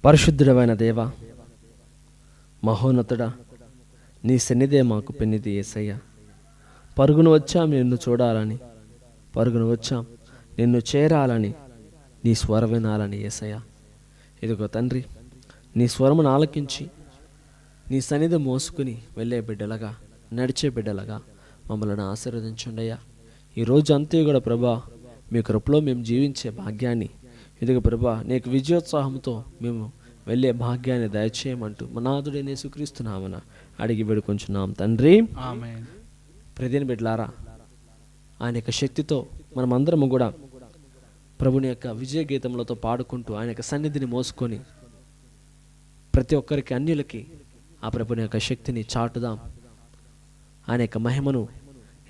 పరిశుద్ధుడమైన దేవ, మహోన్నతుడా, నీ సన్నిధే మాకు పెన్నిది యేసయ్య. పరుగును వచ్చాం నిన్ను చూడాలని, పరుగును వచ్చాం నిన్ను చేరాలని, నీ స్వరం వినాలని యేసయ్య. ఇదిగో తండ్రి, నీ స్వరమును ఆలకించి నీ సన్నిధి మోసుకుని వెళ్ళే బిడ్డలుగా, నడిచే బిడ్డలుగా మమ్మల్ని ఆశీర్వదించండి అయ్యా. ఈరోజు అంతే కూడా ప్రభా, మీ కృపలో మేము జీవించే భాగ్యాన్ని, ఇదిగో ప్రభా, నీకు విజయోత్సాహంతో మేము వెళ్ళే భాగ్యాన్ని దయచేయమంటూ మనాథుడైన యేసుక్రీస్తు నామమున అడిగి వేడుకొంచున్నాం తండ్రి, ఆమేన్. ప్రియమైన బిడ్డలారా, ఆయన యొక్క శక్తితో మనమందరము కూడా ప్రభుని యొక్క విజయ గీతములతో పాడుకుంటూ ఆయన యొక్క సన్నిధిని మోసుకొని ప్రతి ఒక్కరికి, అన్యులకి ఆ ప్రభుని యొక్క శక్తిని చాటుదాం. ఆయన యొక్క మహిమను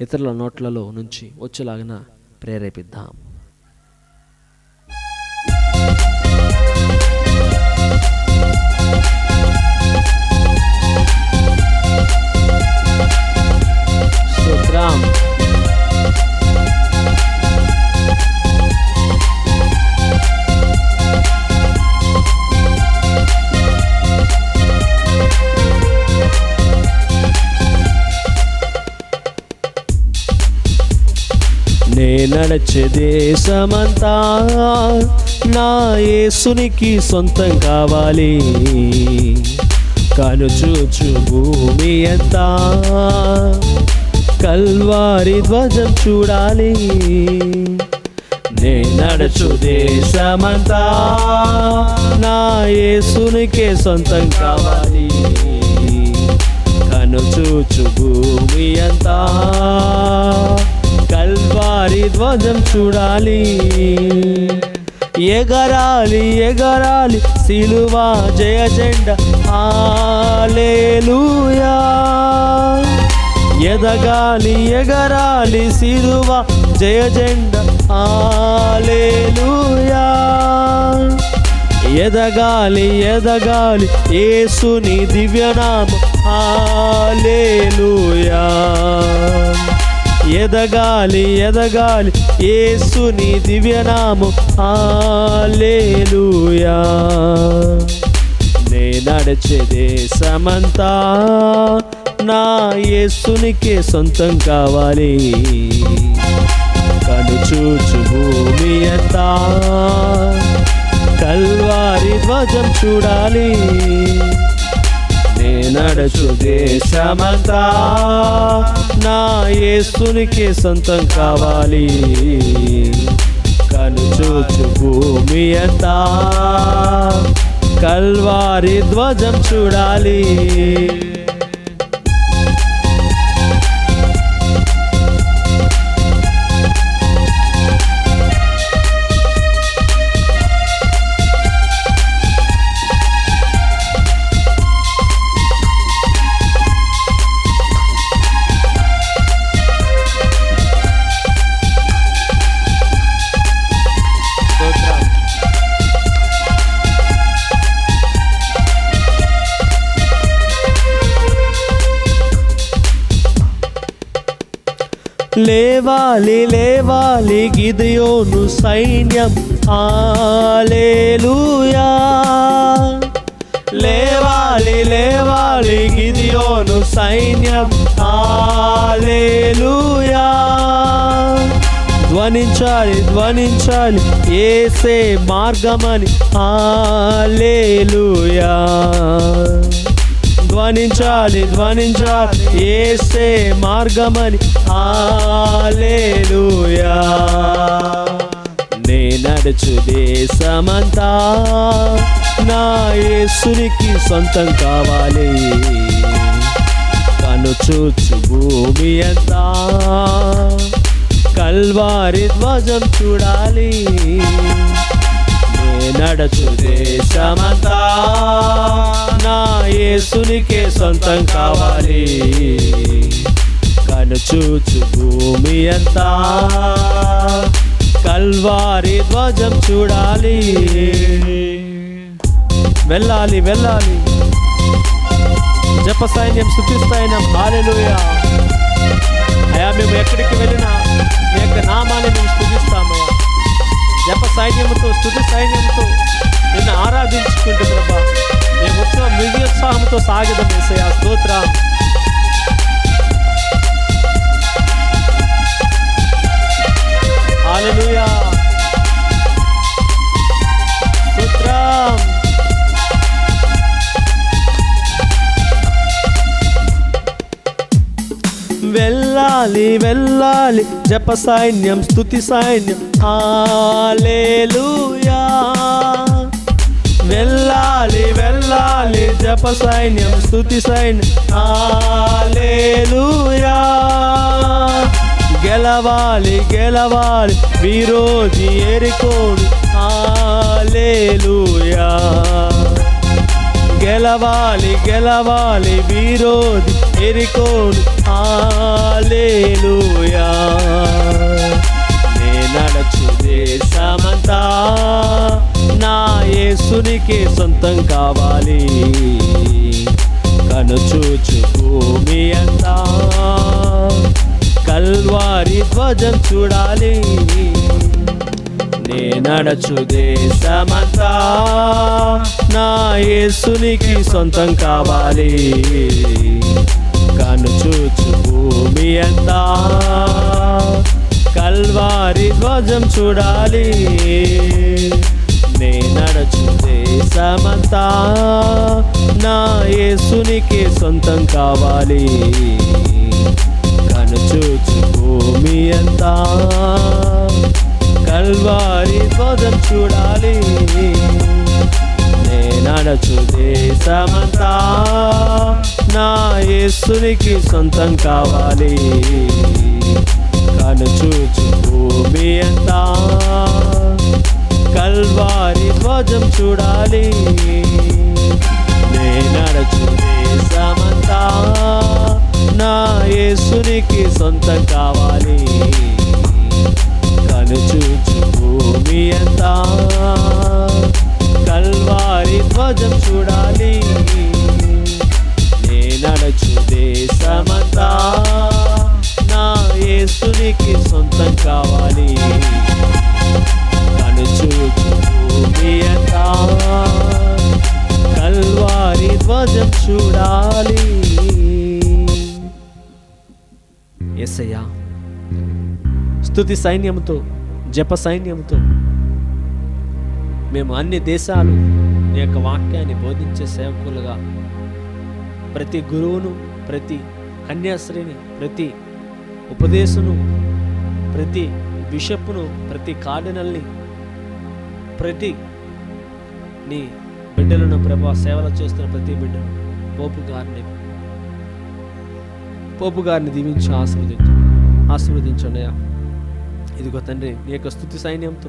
ఇతరుల నోట్లలో నుంచి వచ్చేలాగిన ప్రేరేపిద్దాం. స్తోత్రం. నే నడిచే దేశమంతా నా యేసునికి సొంతం కావాలి, కనుచూచు భూమి అంతా కల్వారి ధ్వజం చూడాలి. నే నడుచు దేశమంతా నా యేసునికే సొంతం కావాలి, కనుచూచు భూమి అంతా కల్వారి ధ్వజం చూడాలి. ఎగరాలి ఎగరాలి సిలువా జయ జెండా, హల్లెలూయా. ఎదగాలి ఎగరాలి సిలువా జయ జెండా, హల్లెలూయా. ఎదగాలి ఎదగాలి యేసుని దివ్యనామం, హల్లెలూయా. ఎదగాలి ఎదగాలి యేసుని దివ్యనామం, హల్లెలూయా. నే నడిచే దేశమంతా నా యేసునికే సొంతం కావాలి, కనుచూచు భూమి అంతా కల్వారి ధ్వజం చూడాలి. నే నడుచు దేశమంతా నా యేసునికే సొంతం కావాలి, కనుచూచు భూమి అంతా కల్వారి ధ్వజం చూడాలి. లేవాలి లేవాలి గిదెయోను సైన్యం, హల్లెలూయా. లేవాలి లేవాలి గిదెయోను సైన్యం, హల్లెలూయా. ధ్వనించాలి ధ్వనించాలి యేసే మార్గమని, హల్లెలూయా. ధ్వనించాలి ధ్వనించాలి యేసే మార్గమని, హల్లెలూయా. నే నడుచు దేశమంతా నా యేసునికి సొంతం కావాలి, కనుచూచు భూమి అంతా కల్వారి ధ్వజం చూడాలి. నే నడుచు దేశమంతా నా యేసునికే సొంతం కావాలి, కనుచూచు భూమి అంతా కల్వారి ధ్వజం చూడాలి. వెళ్ళాలి వెళ్ళాలి జప సైన్యం, స్తుతి సైన్యం, హల్లెలూయా. అయ్యా, మేము ఎక్కడికి వెళ్ళినా మీ యొక్క నామాన్ని మేము స్తుతిస్తామయ్యా. జప సైన్యముతో, స్తుతి సైన్యముతో నిన్ను ఆరాధించుకుంటూ ప్రభా మేము ఉత్సవం విజయోత్సాహంతో సాగిదాం యేసయ్యా. స్తోత్రం. హల్లెలూయా. స్తోత్రం. వెళ్ళాలి వెళ్ళాలి జప సైన్యం, స్తుతి సైన్యం. హల్లెలూయా. వెళ్ళాలి వెళ్ళాలి జప సైన్యం, స్తుతి సైన్యం. హల్లెలూయా. గెలవాలి గెలవాలి విరోధి ఎరికోడు. హల్లెలూయా. గెలవాలి గెలవాలి విరోధి ఎరికోడు. హల్లెలూయా. నే నడచు దేశమంతా నా యేసునికి సొంతం కావాలి. కనుచూచు భూమి అంతా కల్వారి ధ్వజం చూడాలి. నే నడచు దేశమంతా నా యేసునికి సొంతం కావాలి. కనుచూచు భూమి అంతా కల్వారి ధ్వజం చూడాలి. నే నడచు దేశమంతా నా యేసునికి సొంతం కావాలి. కనుచూచు భూమి అంతా కల్వారి ధ్వజం చూడాలి. నే నడచు దేశమంతా నా యేసునికి సొంతం కావాలి. కనుచూచు భూమి అంతా కల్వారి ధ్వజం చూడాలి. నే నడచు దేశమంతా నా యేసునికి సొంతం కావాలి. కనుచూచు భూమి అంతా కల్వారి ధ్వజం చూడాలి. నే నడచు దేశమంతా నా యేసునికి సొంతం కావాలి. కనుచూచు భూమి అంతా కల్వారి ధ్వజం చూడాలి. యేసయ్యా, స్తుతి సైన్యముతో, జప సైన్యముతో మేము అన్ని దేశాలు నీ యొక్క వాక్యాన్ని బోధించే సేవకులుగా ప్రతి గురువును, ప్రతి కన్యాశ్రీని, ప్రతి ఉపదేశును, ప్రతి బిషప్ను, ప్రతి కార్డినల్ని, ప్రతి నీ బిడ్డలను ప్రభా సేవలు చేస్తున్న ప్రతి బిడ్డను, పోపు గారిని దీవించి ఆశీర్వదించండి అయ్యా. ఇదిగో తండ్రి, నీ యొక్క స్తుతి సైన్యంతో,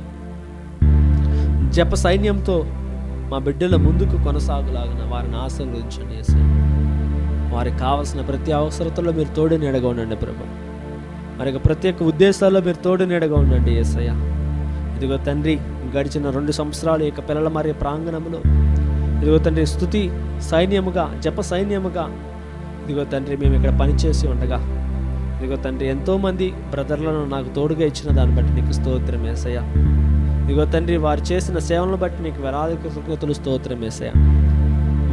జప సైన్యంతో మా బిడ్డల ముందుకు కొనసాగులాగిన వారిని ఆశీర్వదించండి యేసయ్య. వారికి కావాల్సిన ప్రతి అవసరతలో మీరు తోడు నీడగా ఉండండి ప్రభా. మరి ప్రత్యేక ఉద్దేశాల్లో మీరు తోడు నీడగా ఉండండి యేసయ్య. ఇదిగో తండ్రి, గడిచిన 2 సంవత్సరాలు ఈ యొక్క పిల్లల మరి ప్రాంగణంలో ఇదిగో తండ్రి స్తుతి సైన్యముగా, జప సైన్యముగా ఇదిగో తండ్రి మేము ఇక్కడ పనిచేసి ఉండగా ఇదిగో తండ్రి ఎంతోమంది బ్రదర్లను నాకు తోడుగా ఇచ్చిన దాన్ని బట్టి నీకు స్తోత్రం యేసయ్య. ఇదిగో తండ్రి, వారు చేసిన సేవలను బట్టి నీకు వేలాది కృతజ్ఞతలు స్తోత్రం యేసయ్య.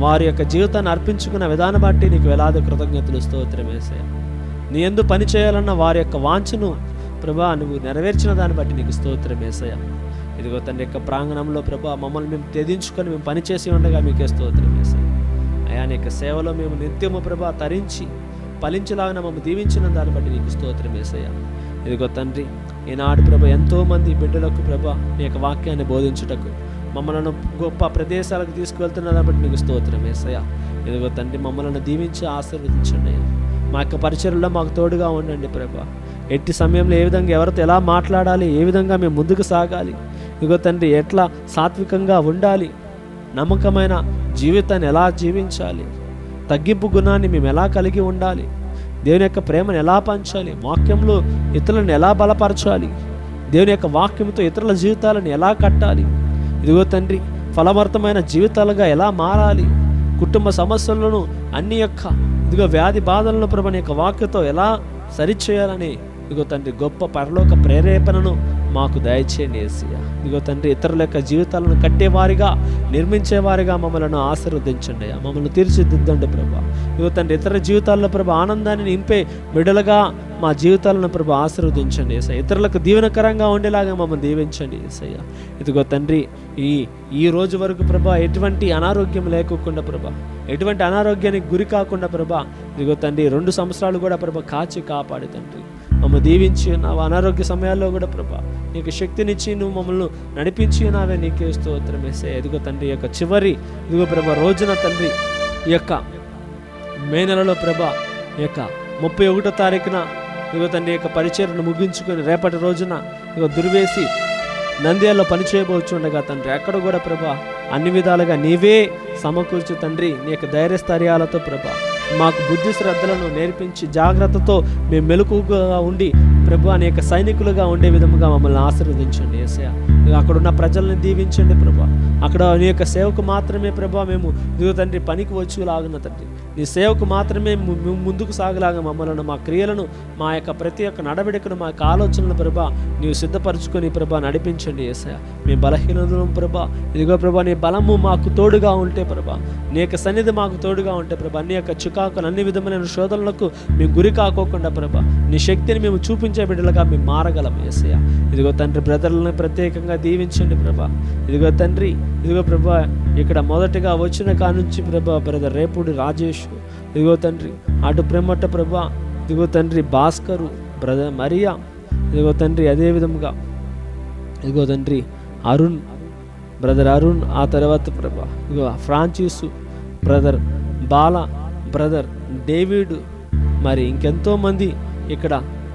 వారి యొక్క జీవితాన్ని అర్పించుకున్న విధానం బట్టి నీకు వేలాది కృతజ్ఞతలు స్తోత్రం యేసయ్య. నీ యందు పని చేయాలన్న వారి యొక్క వాంఛను ప్రభా నువ్వు నెరవేర్చిన దాన్ని బట్టి నీకు స్తోత్రం యేసయ్య. ఇదిగో తండ్రి యొక్క ప్రాంగణంలో ప్రభా మమ్మల్ని మేము తెదించుకొని మేము పనిచేసి ఉండగా మీకే స్తోత్రం యేసయ్య. అయా, నీ యొక్క సేవలో మేము నిత్యము ప్రభా తరించి ఫలించలాగా మమ్మల్ని దీవించిన దాన్ని బట్టి నీకు స్తోత్రం యేసయ్య. ఇదిగో తండ్రి, ఈనాడు ప్రభా ఎంతోమంది బిడ్డలకు ప్రభా నీ యొక్క వాక్యాన్ని బోధించుటకు మమ్మల్ని గొప్ప ప్రదేశాలకు తీసుకువెళ్తున్న దాన్ని బట్టి నీకు స్తోత్రం యేసయ్య. ఇదిగో తండ్రి, మమ్మల్ని దీవించి ఆశీర్వదించండి అయ్యా. మా యొక్క పరిచర్యలో మాకు తోడుగా ఉండండి ప్రభా. ఎట్టి సమయంలో ఏ విధంగా ఎవరితో ఎలా మాట్లాడాలి, ఏ విధంగా మేము ముందుకు సాగాలి, ఇదిగో తండ్రి ఎట్లా సాత్వికంగా ఉండాలి, నమ్మకమైన జీవితాన్ని ఎలా జీవించాలి, తగ్గింపు గుణాన్ని మేము ఎలా కలిగి ఉండాలి, దేవుని యొక్క ప్రేమను ఎలా పంచాలి, వాక్యంలో ఇతరులను ఎలా బలపరచాలి, దేవుని యొక్క వాక్యంతో ఇతరుల జీవితాలను ఎలా కట్టాలి, ఇదిగో తండ్రి ఫలభరితమైన జీవితాలుగా ఎలా మారాలి, కుటుంబ సమస్యలను అన్ని యొక్క ఇదిగో వ్యాధి బాధలను ప్రభుని యొక్క వాక్యతో ఎలా సరిచేయాలని ఇదిగో తండ్రి గొప్ప పరలోక ప్రేరేపణను మాకు దయచేయండి యేసయ్య. ఇదిగో తండ్రి, ఇతరుల యొక్క జీవితాలను కట్టేవారిగా, నిర్మించేవారిగా మమ్మల్ని ఆశీర్వదించండి అయ్యా. మమ్మల్ని తీర్చిదిద్దండి ప్రభా. ఇదిగో తండ్రి, ఇతర జీవితాల్లో ప్రభా ఆనందాన్ని నింపే బిడ్డలుగా మా జీవితాలను ప్రభా ఆశీర్వదించండి యేసయ్య. ఇతరులకు దీవెనకరంగా ఉండేలాగా మమ్మల్ని దీవించండి యేసయ్య. ఇదిగో తండ్రి, ఈ రోజు వరకు ప్రభా ఎటువంటి అనారోగ్యం లేకోకుండా ప్రభా, ఎటువంటి అనారోగ్యానికి గురి కాకుండా ప్రభా, ఇదిగో తండ్రి 2 సంవత్సరాలు కూడా ప్రభా కాచి కాపాడి తండ్రి మమ్మల్ని దీవించి ఉన్నావు. అనారోగ్య సమయాల్లో కూడా ప్రభా నీకు శక్తినిచ్చి నువ్వు మమ్మల్ని నడిపించి ఉన్నావే, నీకే స్తోత్రం యేసయ్య. ఇదిగో తండ్రి, యొక్క చివరి ఇదిగో ప్రభా రోజున తండ్రి, ఈ యొక్క మే నెలలో ప్రభా ఈ యొక్క 31వ తారీఖున ఇదిగో తండ్రి యొక్క పరిచర్ను ముగించుకొని రేపటి రోజున ఇదిగో దుర్వేసి నంద్యాలలో పనిచేయబోచుండగా తండ్రి, అక్కడ కూడా ప్రభా అన్ని విధాలుగా నీవే సమకూర్చు తండ్రి. నీ యొక్క ధైర్యస్థైర్యాలతో ప్రభా మాకు బుద్ధి శ్రద్ధలను నేర్పించి జాగ్రత్తతో మేము మెలకుగా ఉండి ప్రభు అనేక సైనికులుగా ఉండే విధముగా మమ్మల్ని ఆశీర్వదించండి యేసయ్య. అక్కడున్న ప్రజల్ని దీవించండి ప్రభా. అక్కడ నీ యొక్క సేవకు మాత్రమే ప్రభా మేము ఇదిగో తండ్రి పనికి వచ్చేలాగున తండ్రి, నీ సేవకు మాత్రమే ముందుకు సాగలాగా మమ్మల్ని, మా క్రియలను, మా యొక్క ప్రతి ఒక్క నడవడికను, మా యొక్క ఆలోచనలు ప్రభా నీవు సిద్ధపరచుకొని ప్రభా నడిపించండి యేసయ్య. మీ బలహీనతలను ప్రభా ఇదిగో ప్రభా నీ బలము మాకు తోడుగా ఉంటే ప్రభా, నీ యొక్క సన్నిధి మాకు తోడుగా ఉంటే ప్రభా, నీ యొక్క చికాకులు అన్ని విధమైన శోధనలకు మేము గురి కాకోకుండా ప్రభా నీ శక్తిని మేము చూపించే బిడ్డలుగా మేము మారగలం యేసయ్య. ఇదిగో తండ్రి, బ్రదర్లను ప్రత్యేకంగా దీవించండి ప్రభా. ఇదిగో తండ్రి, ఇదిగో ప్రభా ఇక్కడ మొదటగా వచ్చిన కానుంచి ప్రభా బ్రదర్ రేపుడి రాజేష్, ఇదిగో తండ్రి అటు ప్రేమట ప్రభా, ఇదిగో తండ్రి భాస్కరు, బ్రదర్ మరియా, ఇదిగో తండ్రి అదేవిధంగా ఇదిగో తండ్రి అరుణ్, బ్రదర్ అరుణ్, ఆ తర్వాత ప్రభా ఇదిగో ఫ్రాన్సిసు, బ్రదర్ బాల, బ్రదర్ డేవిడ్, మరి ఇంకెంతోమంది ఇక్కడ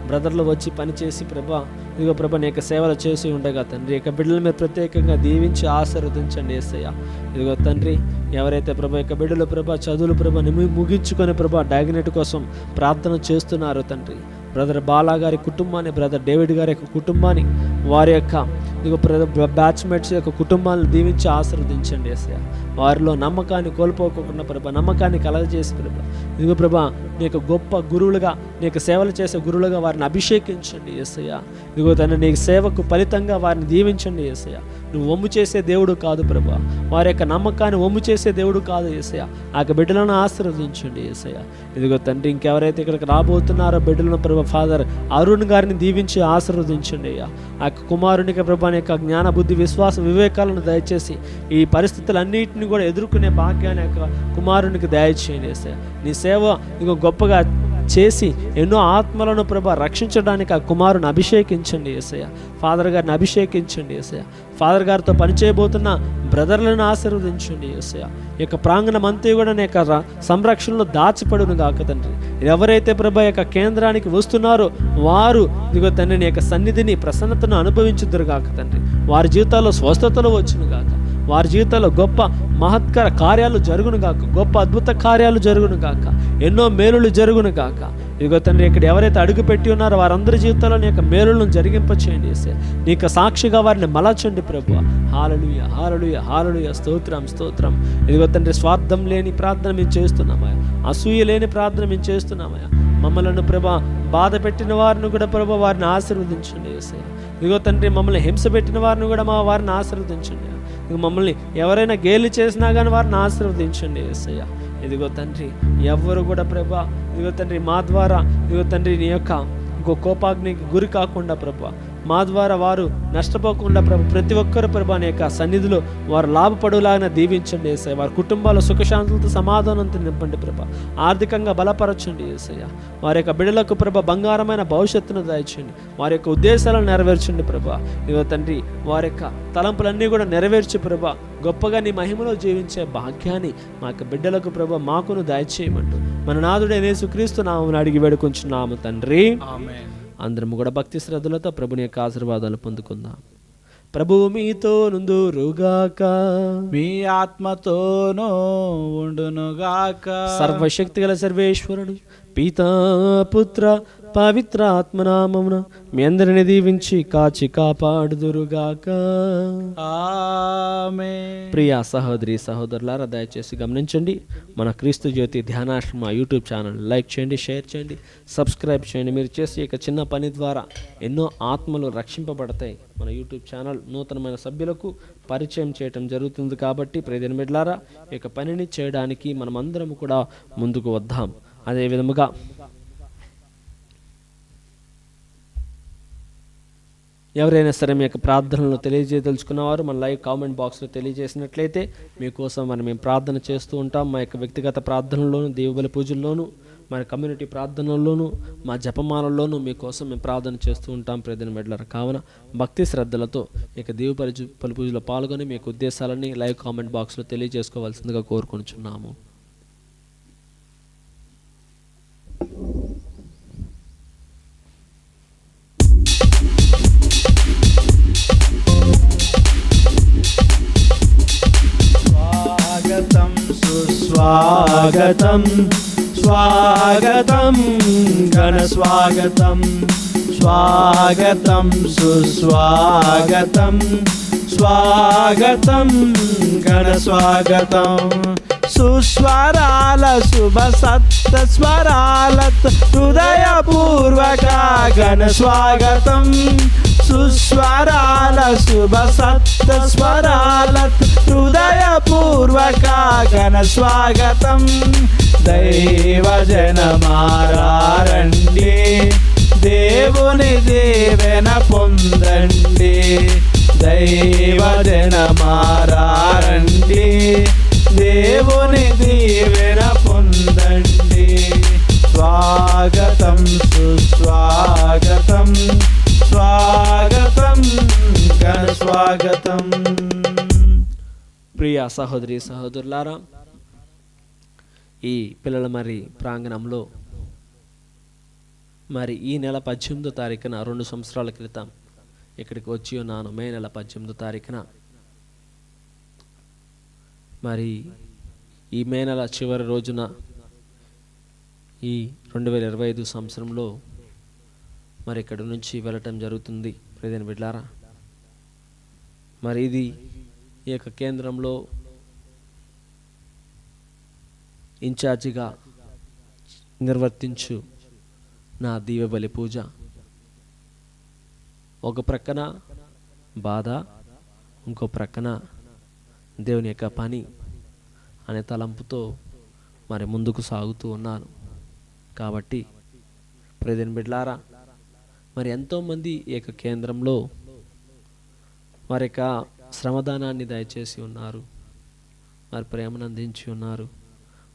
బ్రదర్లు వచ్చి పనిచేసి ప్రభా ఇదిగో ప్రభా నీ యొక్క సేవలు చేసి ఉండగా తండ్రి యొక్క బిడ్డల మీద ప్రత్యేకంగా దీవించి ఆశీర్వదించండి యేసయ్య. ఇదిగో తండ్రి, ఎవరైతే ప్రభా యొక్క బిడ్డలు ప్రభా చదువులు ప్రభా ముగించుకొని ప్రభా డయాగ్నెట్ కోసం ప్రార్థన చేస్తున్నారో తండ్రి, బ్రదర్ బాలా గారి కుటుంబాన్ని, బ్రదర్ డేవిడ్ గారి యొక్క కుటుంబాన్ని, వారి యొక్క ఇదిగో బ్యాచ్మేట్స్ యొక్క కుటుంబాలను దీవించి ఆశీర్వదించండి యేసయ్య. వారిలో నమ్మకాన్ని కోల్పోకుండా ప్రభా నమ్మకాన్ని కలగజేసి ప్రభా ఇదిగో ప్రభా నీ యొక్క గొప్ప గురువులుగా, నీ యొక్క సేవలు చేసే గురువులుగా వారిని అభిషేకించండి యేసయ్య. ఇదిగో తండ్రి, నీ సేవకు ఫలితంగా వారిని దీవించండి యేసయ్య. నువ్వు వమ్ము చేసే దేవుడు కాదు ప్రభా, వారి యొక్క నమ్మకాన్ని వమ్ము చేసే దేవుడు కాదు యేసయ్య. ఆ యొక్క బిడ్డలను ఆశీర్వదించండి యేసయ్య. ఇదిగో తండ్రి, ఇంకెవరైతే ఇక్కడికి రాబోతున్నారో బిడ్డలను ప్రభా ఫాదర్ అరుణ్ గారిని దీవించి ఆశీర్వదించండి అయ్యా. ఆ యొక్క కుమారునికి ప్రభా నీ యొక్క జ్ఞాన బుద్ధి విశ్వాస వివేకాలను దయచేసి ఈ పరిస్థితులన్నింటినీ కూడా ఎదుర్కొనే భాగ్యాన్ని యొక్క కుమారునికి దయచేయండి యేసయ్య. నీ సేవ ఇదిగో గొప్పగా చేసి ఎన్నో ఆత్మలను ప్రభా రక్షించడానికి ఆ కుమారుని అభిషేకించండి యేసయ్య. ఫాదర్ గారిని అభిషేకించండి యేసయ్య. ఫాదర్ గారితో పనిచేయబోతున్న బ్రదర్లను ఆశీర్వదించండి యేసయ్య. ఈ యొక్క ప్రాంగణం అంతా కూడా నీ యొక్క సంరక్షణలో దాచిపడును గాక తండ్రి. ఎవరైతే ప్రభా యొక్క కేంద్రానికి వస్తున్నారో వారు ఇదిగో తండ్రి నీ యొక్క సన్నిధిని, ప్రసన్నతను అనుభవించుదురు గాక తండ్రి. వారి జీవితాల్లో స్వస్థతలు వచ్చును గాక, వారి జీవితాల్లో గొప్ప మహత్కర కార్యాలు జరుగును గాక, గొప్ప అద్భుత కార్యాలు జరుగును గాక, ఎన్నో మేలులు జరుగును గాక. ఇదిగో తండ్రి, ఇక్కడ ఎవరైతే అడుగు పెట్టి ఉన్నారో వారందరి జీవితాల్లో నీ యొక్క మేలులను జరిగింపచేయండి యేసయ్య. నీ యొక్క సాక్షిగా వారిని మలచండి ప్రభువా. హల్లెలూయా, హల్లెలూయా, హల్లెలూయా, స్తోత్రం, స్తోత్రం. ఇదిగో తండ్రి, స్వార్థం లేని ప్రార్థన మేము చేస్తున్నామయ్యా, అసూయ లేని ప్రార్థన మేము చేస్తున్నామయ్యా. మమ్మల్ని ప్రభా బాధ పెట్టిన వారిని కూడా ప్రభా వారిని ఆశీర్వదించండి యేసయ్య. ఇదిగో తండ్రి, మమ్మల్ని హింస పెట్టిన వారిని కూడా వారిని ఆశీర్వదించండి. మమ్మల్ని ఎవరైనా గేలి చేసినా కానీ వారిని ఆశీర్వదించండి యేసయ్య. ఇదిగో తండ్రి, ఎవ్వరు కూడా ప్రభా ఇదిగో తండ్రి మా ద్వారా ఇదిగో తండ్రి నీ యొక్క కోపాగ్నికి గురి కాకుండా ప్రభా మా ద్వారా వారు నష్టపోకుండా ప్రభు ప్రతి ఒక్కరు ప్రభా నీ యొక్క సన్నిధిలో వారు లాభపడులాగా దీవించండి యేసయ్య. వారి కుటుంబాల సుఖశాంతులతో సమాధానంతో నింపండి ప్రభా. ఆర్థికంగా బలపరచండి యేసయ్య. వారి యొక్క బిడ్డలకు ప్రభా బంగారమైన భవిష్యత్తును దయచేయండి. వారి యొక్క ఉద్దేశాలను నెరవేర్చండి ప్రభా. ఇదిగో తండ్రి, వారి యొక్క తలంపులన్నీ కూడా నెరవేర్చి ప్రభా గొప్పగా నీ మహిమలో జీవించే భాగ్యాన్ని మా యొక్క బిడ్డలకు ప్రభా మాకును దయచేయమంటూ మన నాథుడైన యేసుక్రీస్తు నామమున అడిగి వేడుకొంచున్నాము తండ్రి, ఆమేన్. అందరం కూడా భక్తి శ్రద్ధలతో ప్రభుని యొక్క ఆశీర్వాదాలు పొందుకుందాం. ప్రభువు మీతో నుందురుగాక, మీ ఆత్మతోనూ ఉండునుగాక. సర్వశక్తి గల సర్వేశ్వరుడు పితా పుత్ర పవిత్ర ఆత్మనామమున మీ అందరిని దీవించి కాచి కాపాడుదురుగాక. ఆమేన్. ప్రియ సహోదరి సహోదరులారా, దయచేసి గమనించండి, మన క్రీస్తు జ్యోతి ధ్యానాశ్రమ యూట్యూబ్ ఛానల్ లైక్ చేయండి, షేర్ చేయండి, సబ్స్క్రైబ్ చేయండి. మీరు చేసే ఇక చిన్న పని ద్వారా ఎన్నో ఆత్మలు రక్షింపబడతాయి. మన యూట్యూబ్ ఛానల్ నూతనమైన సభ్యులకు పరిచయం చేయటం జరుగుతుంది. కాబట్టి ప్రియమైన బిడ్డలారా, ఇక పనిని చేయడానికి మనమందరం కూడా ముందుకు వద్దాం. అదే విధముగా ఎవరైనా సరే మీ యొక్క ప్రార్థనలు తెలియజేయదలుచుకున్నవారు మన లైవ్ కామెంట్ బాక్స్లో తెలియజేసినట్లయితే మీకోసం మేము ప్రార్థన చేస్తూ ఉంటాం. మా యొక్క వ్యక్తిగత ప్రార్థనల్లోనూ, దేవుబలి పూజల్లోనూ, మన కమ్యూనిటీ ప్రార్థనల్లోనూ, మా జపమాలల్లోనూ మీకోసం మేము ప్రార్థన చేస్తూ ఉంటాం. ప్రియమైన బిడ్డలారా, కావున భక్తి శ్రద్ధలతో ఇక దేవుబలి పూజలో పాల్గొని మీ యొక్క ఉద్దేశాలన్నీ లైవ్ కామెంట్ బాక్స్లో తెలియజేసుకోవాల్సిందిగా కోరుకుంటున్నాము. స్వాగతం సుస్వాగతం, స్వాగతం ఘన స్వాగతం, స్వాగతం సుస్వాగతం, స్వాగతం ఘన స్వాగతం. సుస్వరాల శుభ సప్త స్వరాలత్ హృదయపూర్వక ఘన స్వాగతం. సుస్వరాల శుభ సప్త స్వరాలత్ హృదయపూర్వక ఘన స్వాగతం. దైవజనమారండి, దేవుని దీవెన పొందండి. దైవజనమారండి, దేవుని దీవెన పొందండి. స్వాగతం సుస్వాగతం, స్వాగతం ఘన స్వాగతం. ప్రియ సహోదరి సహోదరులారా, ఈ పిల్లల ప్రాంగణంలో ఈ నెల 18వ తారీఖున 2 సంవత్సరాల క్రితం ఇక్కడికి వచ్చి ఉన్నాను. మే నెల 18వ తారీఖున ఈ మే నెల చివరి రోజున ఈ 2025 సంవత్సరంలో ఇక్కడి నుంచి వెళ్ళటం జరుగుతుంది. ప్రియమైన బిడ్డలారా, ఇది ఈ యొక్క కేంద్రంలో ఇన్ఛార్జిగా నిర్వర్తించు నా దీవెబలి పూజ. ఒక ప్రక్కన బాధ, ఇంకో ప్రక్కన దేవుని యొక్క పని అనే తలంపుతో ముందుకు సాగుతూ ఉన్నాను. కాబట్టి ప్రియమైన బిడ్డలారా, ఎంతోమంది ఈ యొక్క కేంద్రంలో వారి యొక్క శ్రమదానాన్ని దయచేసి ఉన్నారు, వారి ప్రేమను అందించి ఉన్నారు,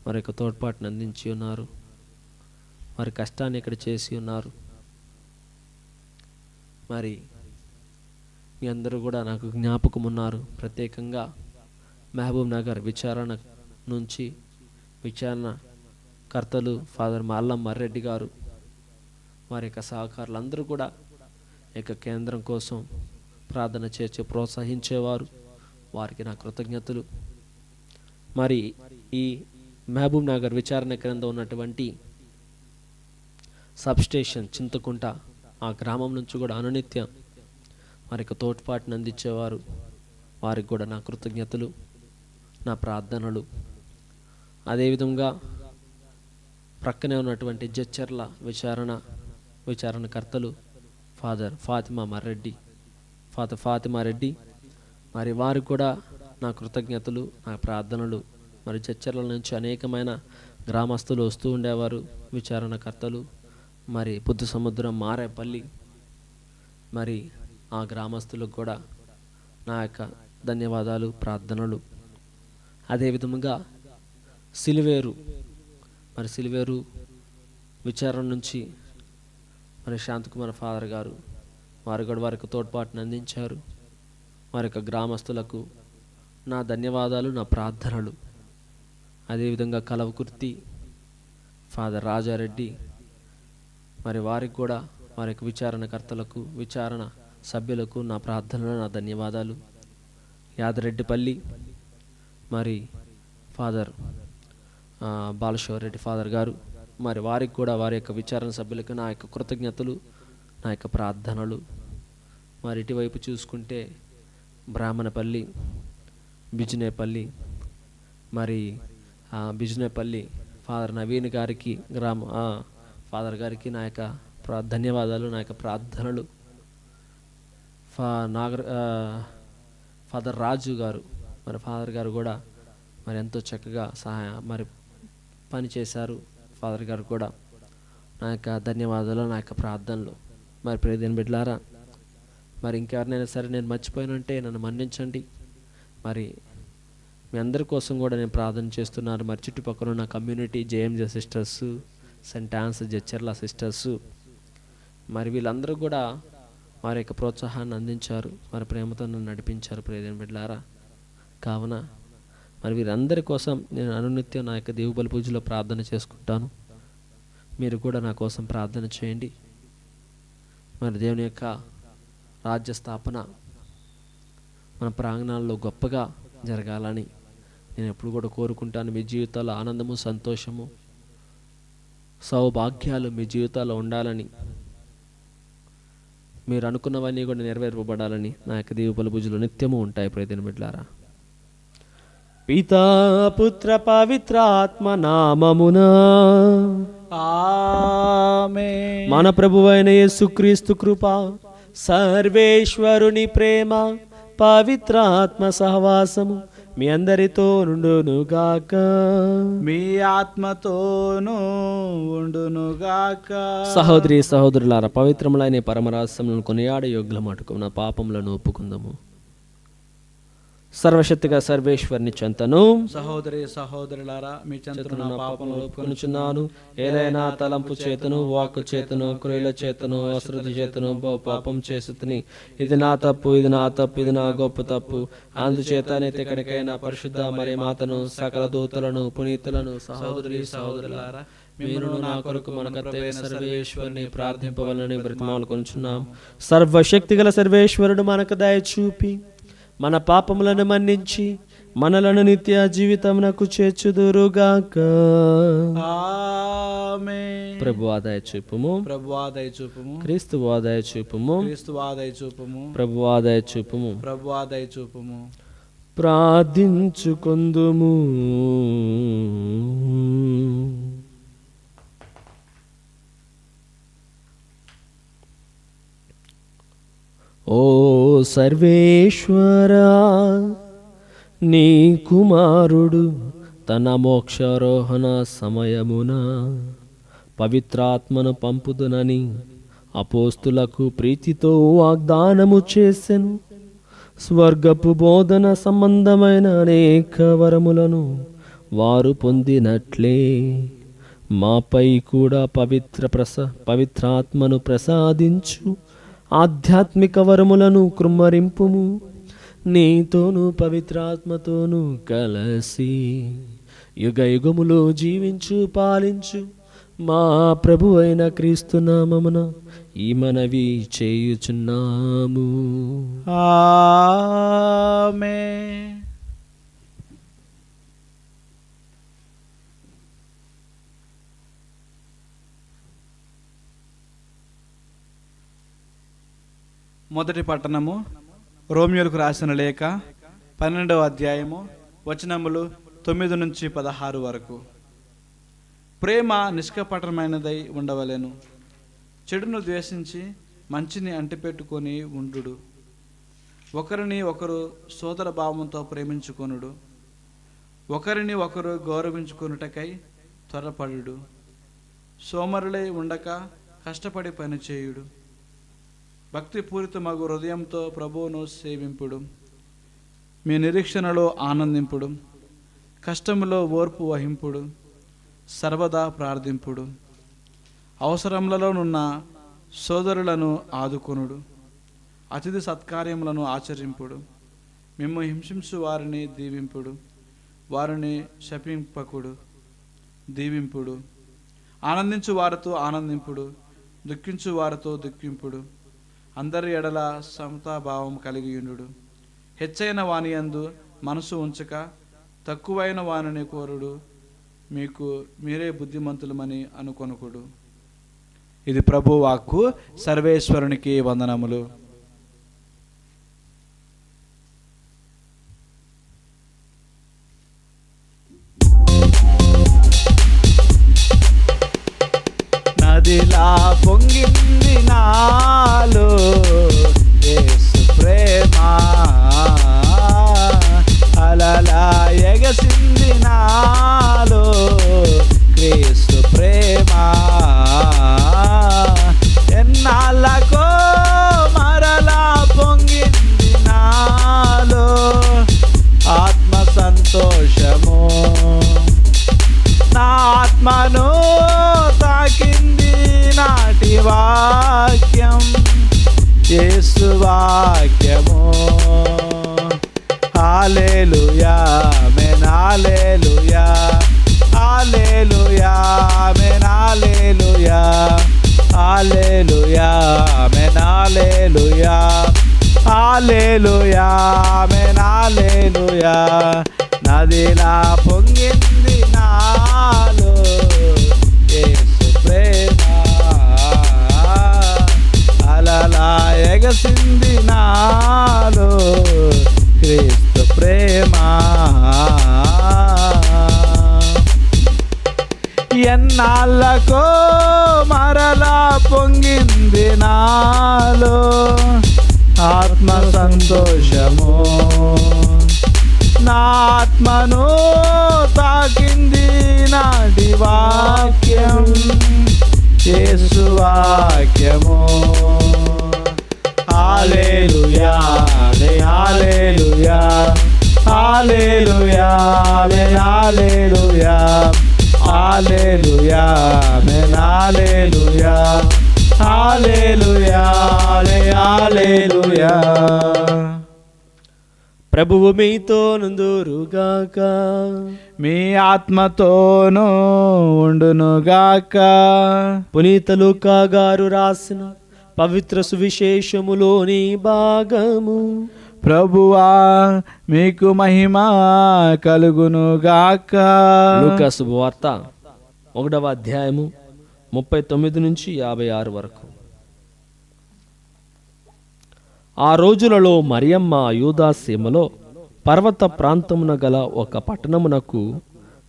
వారి యొక్క తోడ్పాటును అందించి ఉన్నారు, వారి కష్టాన్ని ఇక్కడ చేసి ఉన్నారు. మీ అందరూ కూడా నాకు జ్ఞాపకం ఉన్నారు. ప్రత్యేకంగా మహబూబ్ నగర్ విచారణ నుంచి విచారణకర్తలు ఫాదర్ మల్లం మర్రెడ్డి గారు, వారి యొక్క సహకారులు అందరూ కూడా ఈ యొక్క కేంద్రం కోసం ప్రార్థన చేసి ప్రోత్సహించేవారు. వారికి నా కృతజ్ఞతలు. ఈ మహబూబ్ నగర్ విచారణ క్రింద ఉన్నటువంటి సబ్స్టేషన్ చింతకుంట, ఆ గ్రామం నుంచి కూడా అనునిత్యం వారికి తోడ్పాటును అందించేవారు. వారికి కూడా నా కృతజ్ఞతలు, నా ప్రార్థనలు. అదేవిధంగా ప్రక్కనే ఉన్నటువంటి జడ్చర్ల విచారణకర్తలు ఫాదర్ ఫాతిమారెడ్డి, వారికి కూడా నా కృతజ్ఞతలు, నా ప్రార్థనలు. జడ్చర్ల నుంచి అనేకమైన గ్రామస్తులు వస్తూ ఉండేవారు, విచారణకర్తలు. బుద్ధ సముద్రం, మారేపల్లి, ఆ గ్రామస్తులకు కూడా నా యొక్క ధన్యవాదాలు, ప్రార్థనలు. అదేవిధముగా సిలివేరు విచారణ నుంచి శాంతకుమార్ ఫాదర్ గారు, వారు కూడా వారికి తోడ్పాటును అందించారు. వారి యొక్క గ్రామస్తులకు నా ధన్యవాదాలు, నా ప్రార్థనలు. అదేవిధంగా కలవకుర్తి ఫాదర్ రాజారెడ్డి, వారికి కూడా వారి యొక్క విచారణకర్తలకు, విచారణ సభ్యులకు నా ప్రార్థనలు, నా ధన్యవాదాలు. యాదరెడ్డిపల్లి ఫాదర్ బాలశివరెడ్డి ఫాదర్ గారు, మరి వారికి కూడా వారి యొక్క విచారణ సభ్యులకు నా యొక్క కృతజ్ఞతలు, నా యొక్క ప్రార్థనలు. మరి ఇటువైపు చూసుకుంటే బ్రాహ్మణపల్లి, బిజినేపల్లి, మరి బిజినేపల్లి ఫాదర్ నవీన్ గారికి, ఫాదర్ గారికి నా యొక్క ధన్యవాదాలు, నా యొక్క ప్రార్థనలు. ఫాదర్ రాజు గారు, మరి ఫాదర్ గారు కూడా మరి ఎంతో చక్కగా మరి పని చేశారు. ఫాదర్ గారు కూడా నా యొక్క ధన్యవాదాలు, నా యొక్క ప్రార్థనలు. మరి ప్రియదేని బిడ్డలారా, మరి ఇంకెవరినైనా సరే నేను మర్చిపోయినంటే నన్ను మన్నించండి. మరి మీ అందరి కోసం కూడా నేను ప్రార్థన చేస్తున్నాను. మరి చుట్టుపక్కల ఉన్న community, JMJ sisters, Saint Ann's Jadcherla sisters, మరి వీళ్ళందరూ కూడా వారి యొక్క ప్రోత్సాహాన్ని అందించారు. మరి ప్రేమతో నన్ను నడిపించారు ప్రియదేని బిడ్డలారా. కావున మరి వీరందరి కోసం నేను అనునిత్యం నా యొక్క దేవుబలి పూజలో ప్రార్థన చేసుకుంటాను. మీరు కూడా నా కోసం ప్రార్థన చేయండి. మరి దేవుని యొక్క రాజ్య స్థాపన మన ప్రాంగణాల్లో గొప్పగా జరగాలని నేను ఎప్పుడు కూడా కోరుకుంటాను. మీ జీవితాల్లో ఆనందము, సంతోషము, సౌభాగ్యాలు మీ జీవితాల్లో ఉండాలని, మీరు అనుకున్నవన్నీ కూడా నెరవేర్పబడాలని నా యొక్క దేవుబలి పూజలు నిత్యము ఉంటాయి ప్రియదేని బిడ్డలారా. పితా పుత్ర పవిత్రాత్మ నామమున ఆమేన్. మన ప్రభువైన యేసుక్రీస్తు కృప, సర్వేశ్వరుని ప్రేమ, పవిత్రాత్మ సహవాసము మీ అందరితో నుండునుగాక. మీ ఆత్మతోనూ ఉండునుగాక. సహోదరి సహోదరులారా, పవిత్రములైన పరమరహస్యములను కొనియాడ యోగ్యుల మటుకు నా పాపములను ఒప్పుకుందాము. సర్వశక్తిగా సర్వేశ్వరుని చెంతను, సహోదరి సహోదరులారా, మీ చెంతను నా పాపములు ఒప్పుకొనుచున్నాను. ఏదైనా తలంపు చేతను, వాక్కు చేతను, క్రియల చేతను, అశ్రద్ధ చేతను పాపం చేస్తుని. ఇది నా తప్పు, ఇది నా తప్పు, ఇది నా గొప్ప తప్పు. అందుచేత ఎక్కడికైనా పరిశుద్ధ మరి మాతను, సకల దూతలను, పునీతులను, సహోదరి సహోదరులారా, మీరు నా కొరకు మన కర్తైన సర్వేశ్వరుని ప్రార్థింపవలని బ్రతిమాలుకొనుచున్నాం. సర్వశక్తిగల సర్వేశ్వరుడు మనకు దయ చూపి మన పాపములను మన్నించి మనలను నిత్య జీవితమునకు చేర్చుదురుగాక. ఆమేన్. ప్రభువా దయ చూపుము, ప్రభువా దయ చూపుము. క్రీస్తువా దయ చూపుము, క్రీస్తువా దయ చూపుము. ప్రభువా దయ చూపుము. ప్రభువా దయ చూపుము. ప్రార్థించుకొందుము. ఓ సర్వేశ్వరా, నీ కుమారుడు తన మోక్షారోహణ సమయమున పవిత్రాత్మను పంపుదునని అపోస్తులకు ప్రీతితో వాగ్దానము చేసెను. స్వర్గపు బోధన సంబంధమైన అనేక వరములను వారు పొందినట్లే మాపై కూడా పవిత్రాత్మను ప్రసాదించు. ఆధ్యాత్మిక వరములను కృమ్మరింపుము. నీతోనూ పవిత్రాత్మతోనూ కలసి యుగ యుగములో జీవించు పాలించు మా ప్రభు అయిన క్రీస్తు నామమున ఈ మనవి చేయుచున్నాము. ఆమేన్. మొదటి పట్టణము, రోమియోలకు రాసిన లేఖ 12వ అధ్యాయము, వచనములు 9 నుంచి 16 వరకు. ప్రేమ నిష్కపటమైనదై ఉండవలెను. చెడును ద్వేషించి మంచిని అంటిపెట్టుకొని ఉండుడు. ఒకరిని ఒకరు సోదర భావంతో ప్రేమించుకొనుడు. ఒకరిని ఒకరు గౌరవించుకొనుటకై త్వరపడుడు. సోమరులై ఉండక కష్టపడి పనిచేయుడు. భక్తిపూరితమగు హృదయంతో ప్రభువును సేవింపుడు. మీ నిరీక్షణలో ఆనందింపుడు. కష్టములో ఓర్పు వహింపుడు. సర్వదా ప్రార్థింపుడు. అవసరములలోనున్న సోదరులను ఆదుకొనుడు. అతిథి సత్కార్యములను ఆచరింపుడు. మిమ్ము హింసించు వారిని దీవింపుడు. వారిని శపింపకుడు, దీవింపుడు. ఆనందించు వారితో ఆనందింపుడు. దుఃఖించు వారితో దుఃఖింపుడు. అందరి ఎడల సమతాభావం కలిగియుండు. హెచ్చైన వాని యందు మనసు ఉంచక తక్కువైన వానిని కోరుడు. మీరే బుద్ధిమంతులమని అనుకొనుకుడు. ఇది ప్రభు వాక్కు. సర్వేశ్వరునికి వందనములు. నదిలా పొంగింది నాలో యేసు ప్రేమ, అలలా ఎగసింది నాలో క్రీస్తు ప్రేమ. ఎన్నాళ్ళకో మరలా పొంగింది నాలో ఆత్మ సంతోషము. నా ఆత్మను తాకింది నాటి వాక్యం, యేసు వాక్యము. హల్లెలూయా ఆమేన్, హల్లెలూయా, హల్లెలూయా ఆమేన్, హల్లెలూయా, హల్లెలూయా ఆమేన్, హల్లెలూయా, హల్లెలూయా ఆమేన్, హల్లెలూయా. నదిలా పొంగింది నాలో యేసు ప్రేమ, అలలా ఎగసింది నాలో క్రీస్తు ప్రేమ. ఎన్నాళ్ళకో మరలా పొంగింది నాలో ఆత్మ సంతోషము. నా ఆత్మను తాకింది నాటి వాక్యం, యేసు వాక్యము. హల్లెలూయా హల్లెలూయా, హల్లెలూయా హల్లెలూయా, హల్లెలూయా హల్లెలూయా, హల్లెలూయా హల్లెలూయా. ప్రభువు మీతో నుందురుగాక, మీ ఆత్మతోనూ ఉండునుగాక. పునీత లూకా గారు రాసిన పవిత్ర సువిశేషములోని భాగము. ప్రభువా మీకు మహిమ కలుగునుగాక. లూకా శుభవార్త 1వ అధ్యాయము 39 నుంచి 56 వరకు. ఆ రోజులలో మరియమ్మ యూదా సీమలో పర్వత ప్రాంతమున గల ఒక పట్టణమునకు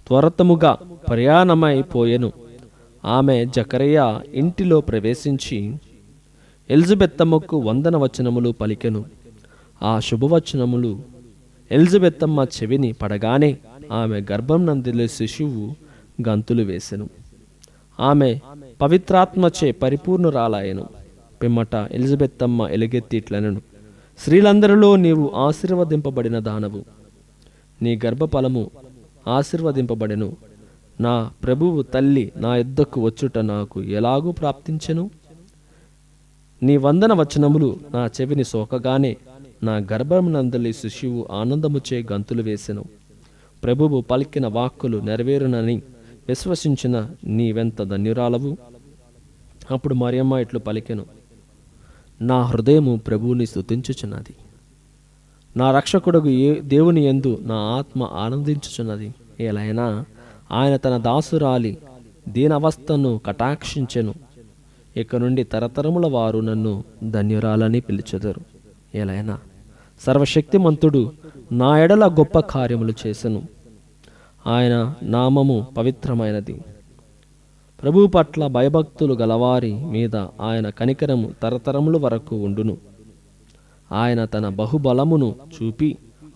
త్వరతముగా ప్రయాణమైపోయెను. ఆమె జకరియా ఇంటిలో ప్రవేశించి ఎలిజబెత్తమ్మకు వందన వచనములు పలికెను. ఆ శుభవచనములు ఎలిజబెత్తమ్మ చెవిని పడగానే ఆమె గర్భం నందిలే శిశువు గంతులు వేసెను. ఆమె పవిత్రాత్మచే పరిపూర్ణురాలాయెను. పిమ్మట ఎలిజబెత్తమ్మ ఎలుగెత్తి ఇట్లనెను, స్త్రీలందరిలో నీవు ఆశీర్వదింపబడిన దానవు, నీ గర్భఫలము ఆశీర్వదింపబడెను. నా ప్రభువు తల్లి నా యొద్దకు వచ్చుట నాకు ఎలాగూ ప్రాప్తించెను? నీ వందన వచనములు నా చెవిని సోకగానే నా గర్భమునందలి శిశువు ఆనందముచే గంతులు వేసెను. ప్రభువు పలికిన వాక్కులు నెరవేరునని విశ్వసించిన నీవెంత ధన్యురాలవు. అప్పుడు మరియమ్మ ఇట్లు పలికెను, నా హృదయము ప్రభువుని స్తుతించుచున్నది, నా రక్షకుడగు దేవుని యందు నా ఆత్మ ఆనందించుచున్నది. ఎలైనా ఆయన తన దాసురాలి దీనవస్థను కటాక్షించెను. ఇక నుండి తరతరముల వారు నన్ను ధన్యురాలని పిలుచెదరు. ఎలైనా సర్వశక్తిమంతుడు నా ఎడల గొప్ప కార్యములు చేసెను. ఆయన నామము పవిత్రమైనది. ప్రభువు పట్ల భయభక్తులు గలవారి మీద ఆయన కనికరము తరతరముల వరకు ఉండును. ఆయన తన బహుబలమును చూపి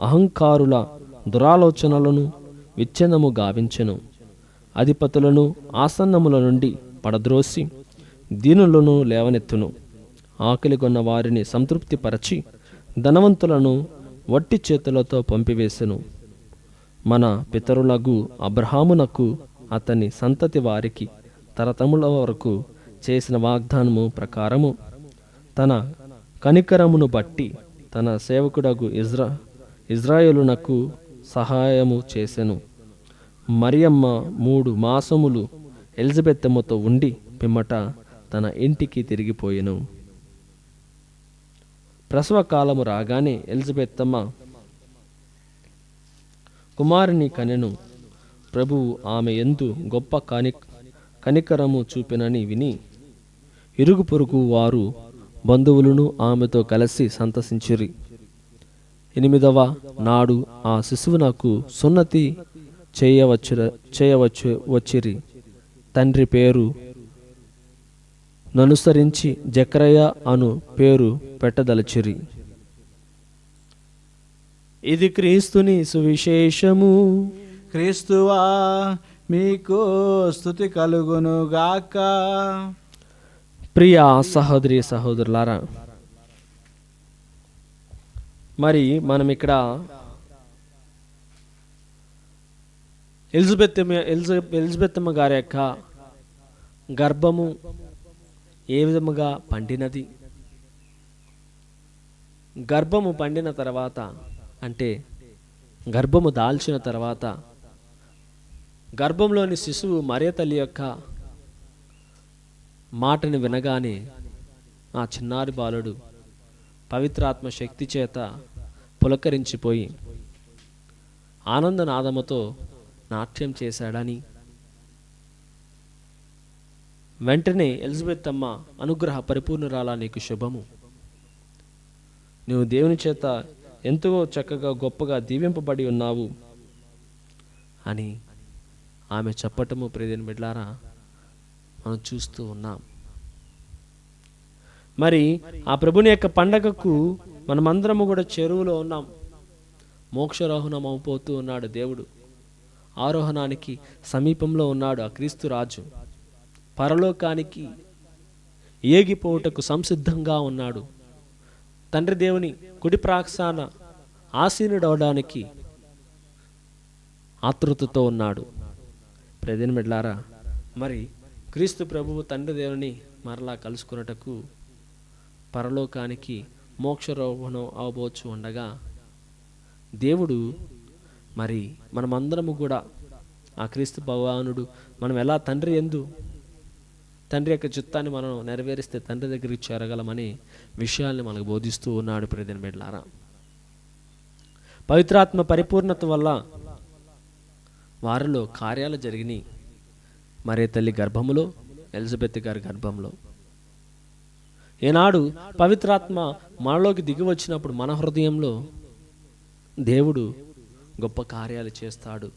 అహంకారుల దురాలోచనలను విచ్ఛిన్నము గావించెను. అధిపతులను ఆసన్నముల నుండి పడద్రోసి దీనులను లేవనెత్తును. ఆకలిగొన్న వారిని సంతృప్తిపరచి ధనవంతులను వట్టి చేతులతో పంపివేసెను. మన పితరులగు అబ్రహామునకు అతని సంతతి వారికి తరతముల వరకు చేసిన వాగ్దానము ప్రకారము తన కనికరమును బట్టి తన సేవకుడగు ఇజ్రాయేలునకు సహాయము చేసెను. మరియమ్మ 3 మాసములు ఎలిజబెత్తమ్మతో ఉండి పిమ్మట తన ఇంటికి తిరిగిపోయెను. ప్రసవ కాలము రాగానే ఎలిజబెత్తమ్మ కుమారుని కనెను. ప్రభువు ఆమె యందు గొప్ప కనికరము చూపినని విని ఇరుగు పొరుగు వారు బంధువులను ఆమెతో కలిసి సంతసించిరి. 8వ నాడు ఆ శిశువునకు సున్నతి వచ్చిరి. తండ్రి పేరు ననుసరించి జకరయ్య అను పేరు పెట్టదలచిరి. ఇది క్రీస్తుని సువిశేషము. క్రీస్తువా మీకు స్తుతి కలుగును గాక. ప్రియ సహోదరి సహోదరులారా, మరి మనం ఇక్కడ ఎలిజబెత్తమ్మ గారి యొక్క గర్భము ఏ విధముగా పండినది, గర్భము పండిన తర్వాత అంటే గర్భము దాల్చిన తర్వాత గర్భంలోని శిశువు మరియ తల్లి యొక్క మాటను వినగానే ఆ చిన్నారి బాలుడు పవిత్రాత్మ శక్తి చేత పులకరించిపోయి ఆనందనాదముతో నాట్యం చేశాడని, వెంటనే ఎలిజబెత్తమ్మ అనుగ్రహ పరిపూర్ణురాలా, నీకు శుభము, నువ్వు దేవుని చేత ఎంతో చక్కగా గొప్పగా దీవింపబడి ఉన్నావు అని ఆమె చెప్పటము ప్రియమైన బిడ్డలారా మనం చూస్తూ ఉన్నాం. మరి ఆ ప్రభుని యొక్క పండగకు మనమందరము కూడా చెరువులో ఉన్నాం. మోక్షారోహణం అయిపోతూ ఉన్నాడు దేవుడు. ఆరోహణానికి సమీపంలో ఉన్నాడు ఆ క్రీస్తు రాజు. పరలోకానికి ఏగిపోవుటకు సంసిద్ధంగా ఉన్నాడు. తండ్రి దేవుని కుడి ప్రాక్షాన ఆసీనుడవడానికి ఆతృతతో ఉన్నాడు. ప్రియమైన బిడ్డలారా, మరి క్రీస్తు ప్రభువు తండ్రి దేవుని మరలా కలుసుకున్నటకు పరలోకానికి మోక్షారోహణం అవబోచు ఉండగా దేవుడు మరి మనమందరము కూడా ఆ క్రీస్తు భగవానుడు మనం ఎలా తండ్రి తండ్రి యొక్క చిత్తాన్ని మనం నెరవేరిస్తే తండ్రి దగ్గరికి చేరగలమని విషయాల్ని మనకు బోధిస్తూ ఉన్నాడు. ప్రియమైన బిడ్డలారా, పవిత్రాత్మ పరిపూర్ణత వల్ల వారిలో కార్యాలు జరిగినాయి. మరియ తల్లి గర్భములో, ఎలిజబెత్ గారి గర్భంలో. ఈనాడు పవిత్రాత్మ మనలోకి దిగి వచ్చినప్పుడు మన హృదయంలో దేవుడు గొప్ప కార్యాలు చేస్తాడు.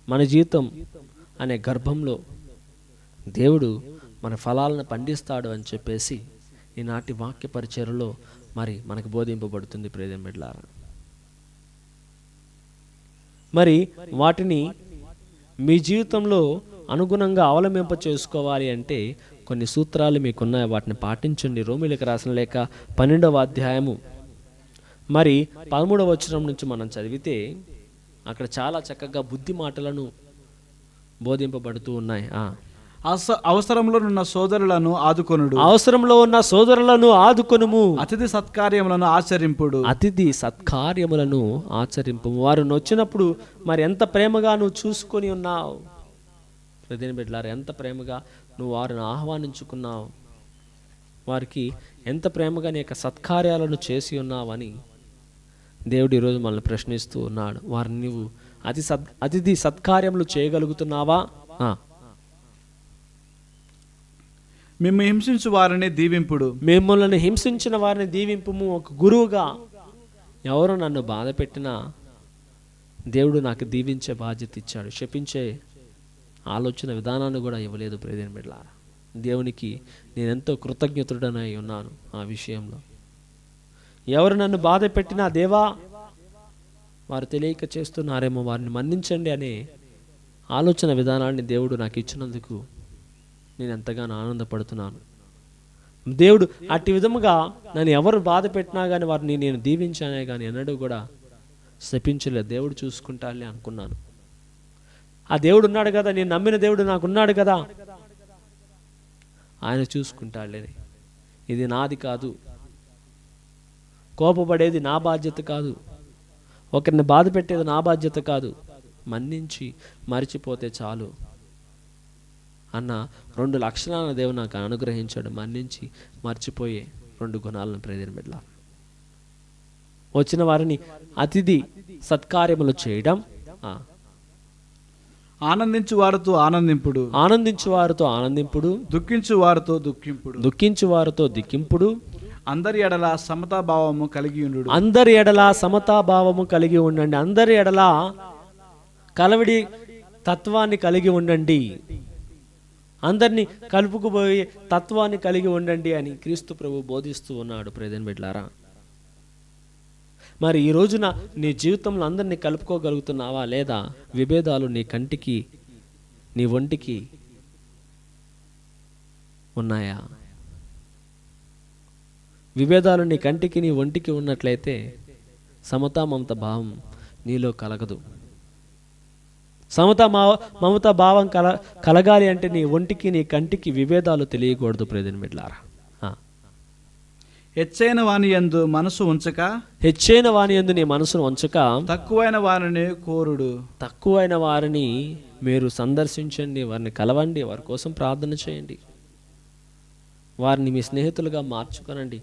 మన జీవితం అనే గర్భంలో దేవుడు మన ఫలాలను పండిస్తాడు అని చెప్పేసి ఈనాటి వాక్య పరిచర్యలో మరి మనకు బోధింపబడుతుంది. ప్రియమైన బిడ్డలారా, మరి వాటిని మీ జీవితంలో అనుగుణంగా అవలంబింప చేసుకోవాలి అంటే కొన్ని సూత్రాలు మీకున్నాయి, వాటిని పాటించండి. రోమీయులకు రాసిన లేఖ 12వ అధ్యాయము మరి 13వ వచనం నుంచి మనం చదివితే అక్కడ చాలా చక్కగా బుద్ధి మాటలను బోధింపబడుతూ ఉన్నాయి. అవసరంలో ఉన్న సోదరులను ఆదుకొనుడు, అవసరంలో ఉన్న సోదరులను ఆదుకొనుము, అతిథి సత్కార్యములను ఆచరింపుడు, అతిథి సత్కార్యములను ఆచరింపు. వారు నొచ్చినప్పుడు మరి ఎంత ప్రేమగా నువ్వు చూసుకొని ఉన్నావు. ప్రతిని బిడ్డలారా, ఎంత ప్రేమగా నువ్వు వారిని ఆహ్వానించుకున్నావు, వారికి ఎంత ప్రేమగా నీ యొక్క సత్కార్యాలను చేసి ఉన్నావని దేవుడు ఈరోజు మనల్ని ప్రశ్నిస్తూ ఉన్నాడు. వారిని నువ్వు అతిథి సత్కార్యములు చేయగలుగుతున్నావా? మిమ్మల్ని హింసించు వారిని దీవింపుడు, మిమ్మల్ని హింసించిన వారిని దీవింపుము. ఒక గురువుగా ఎవరు నన్ను బాధ పెట్టినా దేవుడు నాకు దీవించే బాధ్యత ఇచ్చాడు. శపించే ఆలోచన విధానాన్ని కూడా ఇవ్వలేదు. ప్రియమైన బిడ్డలారా, దేవునికి నేనెంతో కృతజ్ఞతుడనై ఉన్నాను. ఆ విషయంలో ఎవరు నన్ను బాధ పెట్టినా, దేవా వారు తెలియక చేస్తున్నారేమో, వారిని మన్నించండి అనే ఆలోచన విధానాన్ని దేవుడు నాకు ఇచ్చినందుకు నేను ఎంతగానో ఆనందపడుతున్నాను. దేవుడు అట్టి విధముగా నన్ను ఎవరు బాధ పెట్టినా కానీ వారిని నేను దీవించానే కానీ ఎన్నడూ కూడా శపించలేదు. దేవుడు చూసుకుంటాలే అనుకున్నాను. ఆ దేవుడు ఉన్నాడు కదా, నేను నమ్మిన దేవుడు నాకున్నాడు కదా, ఆయన చూసుకుంటాడులే. ఇది నాది కాదు, కోపపడేది నా బాధ్యత కాదు, ఒకరిని బాధ పెట్టేది నా బాధ్యత కాదు, మన్నించి మరిచిపోతే చాలు అన్న 2 లక్షణాలను దేవుడు నాకు అనుగ్రహించాడు. మన్నించి మర్చిపోయే 2 గుణాలను ప్రియమైన బిడ్డలారా, వచ్చిన వారిని అతిథి సత్కార్యములు చేయడం, ఆనందించు వారితో ఆనందింపుడు, ఆనందించు వారితో ఆనందింపుడు, దుఃఖించు వారితో దుఃఖింపుడు, దుఃఖించు వారితో దుఃఖింపుడు, అందరి ఎడల సమతాభావము కలిగి ఉండు. అందరి ఎడల సమతాభావము కలిగి ఉండండి. అందరి ఎడల కలవిడి తత్వాన్ని కలిగి ఉండండి. అందరినీ కలుపుకుపోయే తత్వాన్ని కలిగి ఉండండి అని క్రీస్తు ప్రభు బోధిస్తూ ఉన్నాడు. ప్రియమైన బిడ్డలారా, మరి ఈ రోజున నీ జీవితంలో అందరినీ కలుపుకోగలుగుతున్నావా లేదా? విభేదాలు నీ కంటికి నీ ఒంటికి ఉన్నాయా? విభేదాలు నీ కంటికి నీ ఒంటికి ఉన్నట్లయితే సమతా మమత భావం నీలో కలగదు. మమత భావం కలగాలి అంటే నీ ఒంటికి నీ కంటికి విభేదాలు తెలియకూడదు. ప్రియమైన బిడ్డలారా, హెచ్చైన వాని యందు మనసు ఉంచక, హెచ్చైన వాని యందు నీ మనసును ఉంచక, తక్కువైన వారిని కోరుడు. తక్కువైన వారిని మీరు సందర్శించండి, వారిని కలవండి, వారి కోసం ప్రార్థన చేయండి, వారిని మీ స్నేహితులుగా మార్చుకొనండి,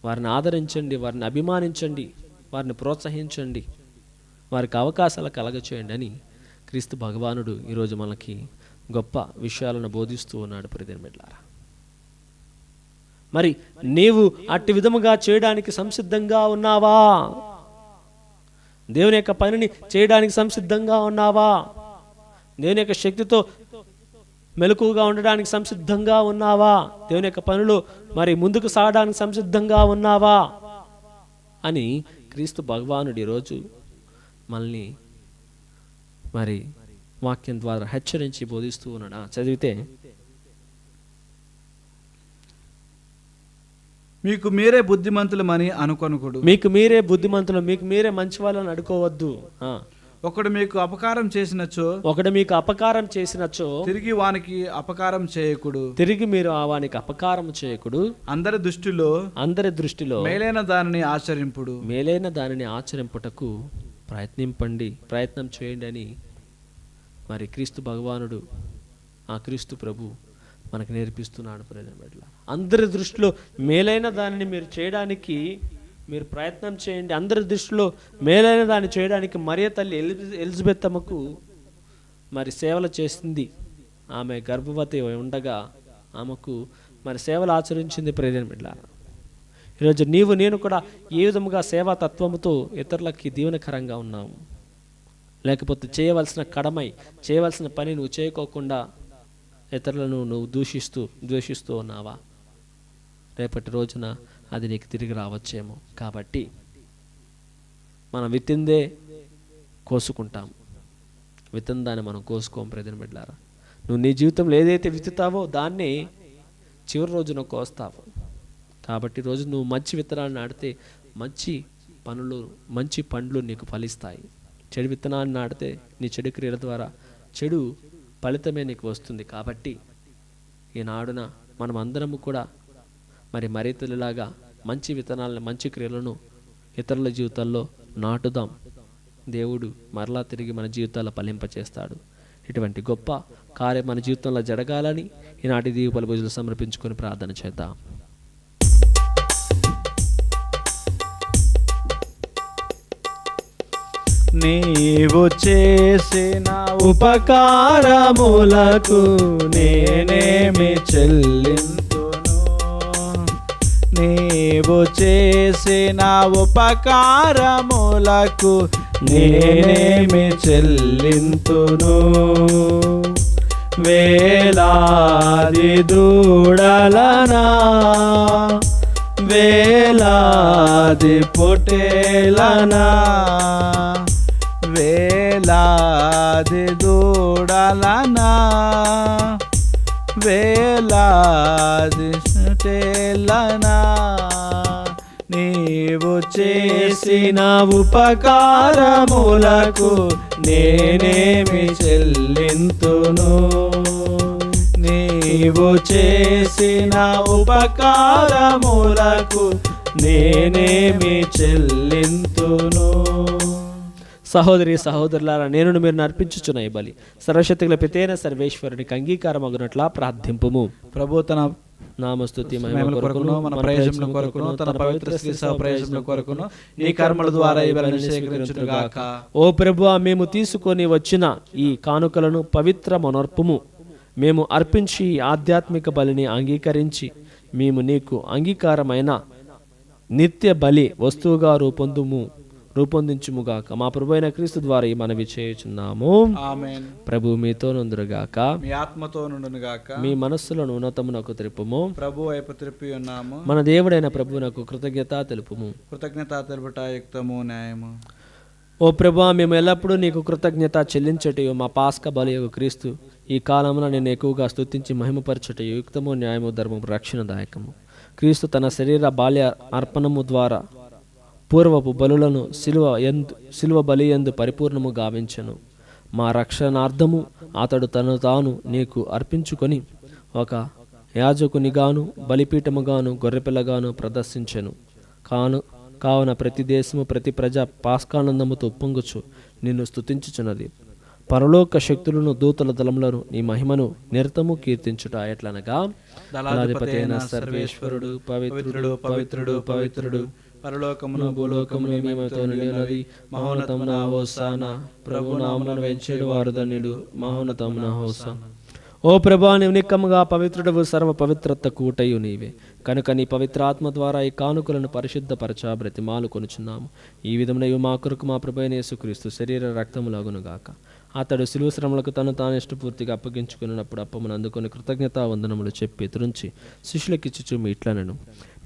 వారిని ఆదరించండి, వారిని అభిమానించండి, వారిని ప్రోత్సహించండి, వారికి అవకాశాలు కలగచేయండి అని క్రీస్తు భగవానుడు ఈరోజు మనకి గొప్ప విషయాలను బోధిస్తూ ఉన్నాడు. ప్రియమైన బిడ్డలారా, మరి నీవు అట్టి విధముగా చేయడానికి సంసిద్ధంగా ఉన్నావా? దేవుని యొక్క పనిని చేయడానికి సంసిద్ధంగా ఉన్నావా? దేవుని యొక్క శక్తితో మెలకుగా ఉండడానికి సంసిద్ధంగా ఉన్నావా? దేవుని యొక్క పనులు మరి ముందుకు సాగడానికి సంసిద్ధంగా ఉన్నావా అని క్రీస్తు భగవానుడు ఈరోజు మనల్ని మరి వాక్యం ద్వారా హెచ్చరించి బోధిస్తూ ఉన్నాడు. చదివితే, మీకు మీరే బుద్ధిమంతులమని అనుకొనకుడు. మీకు మీరే బుద్ధిమంతులు, మీకు మీరే మంచి వాళ్ళని అనుకోవద్దు. ఒకడు మీకు అపకారం చేసినచో, ఒకడు మీకు అపకారం చేసినచో తిరిగి వానికి అపకారం చేయకుడు. తిరిగి మీరు వానికి అపకారం చేయకుడు. అందరి దృష్టిలో మేలైన దానిని ఆచరింపుడు. మేలైన దానిని ఆచరింపుటకు ప్రయత్నం చేయండి అని మరి క్రీస్తు భగవానుడు, ఆ క్రీస్తు ప్రభు మనకు నేర్పిస్తున్నాడు. అందరి దృష్టిలో మేలైన దానిని మీరు చేయడానికి మీరు ప్రయత్నం చేయండి. అందరి దృష్టిలో మేలైన దాన్ని చేయడానికి మరియ తల్లి ఎలిజబెత్ అమ్మకు మరి సేవలు చేసింది. ఆమె గర్భవతి ఉండగా ఆమెకు మరి సేవలు ఆచరించింది. ప్రియమైన బిడ్డలారా, ఈరోజు నీవు నేను కూడా ఏ విధముగా సేవా తత్వముతో ఇతరులకి దీవెనకరంగా ఉన్నాము? లేకపోతే చేయవలసిన పని నువ్వు చేయకోకుండా ఇతరులను నువ్వు ద్వేషిస్తూ ఉన్నావా? రేపటి రోజున అది నీకు తిరిగి రావచ్చేమో. కాబట్టి మనం విత్తిందే కోసుకుంటాం, విత్తని దాన్ని మనం కోసుకోం. ప్రియమైన బిడ్డలారా, నువ్వు నీ జీవితంలో ఏదైతే విత్తుతావో దాన్ని చివరి రోజున కోస్తావు. కాబట్టి రోజు నువ్వు మంచి విత్తనాన్ని నాటితే మంచి పండ్లు నీకు ఫలిస్తాయి. చెడు విత్తనాన్ని నాటితే నీ చెడు క్రియల ద్వారా చెడు ఫలితమే నీకు వస్తుంది. కాబట్టి ఈనాడున మనం అందరము కూడా మరి మరీతులలాగా మంచి విత్తనాలను, మంచి క్రియలను ఇతరుల జీవితాల్లో నాటుదాం. దేవుడు మరలా తిరిగి మన జీవితాల్లో ఫలింపచేస్తాడు. ఇటువంటి గొప్ప కార్యం మన జీవితంలో జరగాలని ఈనాటి దీపాల పూజలు సమర్పించుకొని ప్రార్థన చేద్దాం. నీవు చేసిన ఉపకారములకు నేనేమి చెల్లింతును? నీవు చేసిన ఉపకారములకు నేనేమి చెల్లింతును? వేలాది దూడలనా, వేలాది పొటేలనా, వేలాది దూడలనా, వేలాది పొటేలనా, నీవు చేసిన ఉపకారములకు నేనేమి చెల్లింతును? నీవు చేసిన ఉపకారములకు నేనేమి చెల్లింతును? సహోదరి సహోదరులారా, నేను మీరు నర్పించుచున్న ఈ బలి సర్వశక్తిగల పితైన సర్వేశ్వరునికి అంగీకారం అగునట్లా ప్రార్థింపుము. ప్రభు తన నామస్తుతి మహిమల కొరకును మన ప్రయోజనం కొరకును తన పవిత్ర శ్రీ సహ ప్రయోజనం కొరకును నీ కర్మల ద్వారా ఈ బలిని స్వీకరించును గాక. ఓ ప్రభువా, మేము తీసుకొని వచ్చిన ఈ కానుకలను పవిత్ర మనర్పము. మేము అర్పించి ఈ ఆధ్యాత్మిక బలిని అంగీకరించి మేము నీకు అంగీకారమైన నిత్య బలి వస్తువుగా రూపొందించుముగాక. మా ప్రభు అయిన క్రీస్తు ద్వారా ఈ మనవి చేయుచున్నాము. ఆమేన్. ప్రభు మీతో నుందురుగాక, మీ ఆత్మతో నుండును గాక. మీ మనస్సులను ఉన్నతమునకు తెలుపుము. ప్రభు వైపు త్రిప్పి ఉన్నాము. మన దేవుడైన ప్రభువునకు కృతజ్ఞత తెలుపుము. కృతజ్ఞత తెలుపుట యుక్తము న్యాయము. ఓ ప్రభువా, మేము ఎల్లప్పుడూ నీకు కృతజ్ఞత చెల్లించటయు మా పాస్క బలియగు క్రీస్తు ఈ కాలంలో నేను ఎక్కువగా స్తుతించి మహిమపరచటయు యుక్తము న్యాయము ధర్మము రక్షణదాయకము. క్రీస్తు తన శరీర బాల్య అర్పణము ద్వారా పూర్వపు బలులను శిలువ బలి యందు పరిపూర్ణము గావించెను. మా రక్షణార్థము అతడు తను తాను నీకు అర్పించుకొని ఒక యాజకునిగాను బలిపీఠముగాను గొర్రెపిల్లగాను ప్రదర్శించెను. కావున ప్రతి దేశము ప్రతి ప్రజ పాస్కానందముతో ఉప్పొంగుచు నిన్ను స్తుతించుచున్నది. పరలోక శక్తులను దూతల దళములను నీ మహిమను నిరతము కీర్తించుట ఎట్లనగా, దళాధిపతి అయిన సర్వేశ్వరుడు పవిత్రుడు పవిత్రుడు పవిత్రుడు, పరలోకమును భూలోకమును మహిమతో నిండినది. మహోన్నతమున హోసానా, ప్రభు నామమున వెంచేడు వారు ధన్యుడు. మహోన్నతమున హోసానా. ఓ ప్రభా, నీవు నిక్కముగా పవిత్రుడవు, సర్వ పవిత్రత కూటయు నీవే. కనుక నీ పవిత్రాత్మ ద్వారా ఈ కానుకలను పరిశుద్ధపరచ బ్రతిమాలు కొనుచున్నాము. ఈ విధమున ఇవి మా కొరకు మా ప్రభు అయిన యేసుక్రీస్తు శరీర రక్తములగునుగాక. అతడు శిలువ శ్రమలకు తను తాను ఇష్టపూర్తిగా అప్పగించుకున్నప్పుడు అప్పమును అందుకొని కృతజ్ఞతా వందనములు చెప్పి త్రుంచి శిష్యులకిచ్చుచు ఇట్లనెను,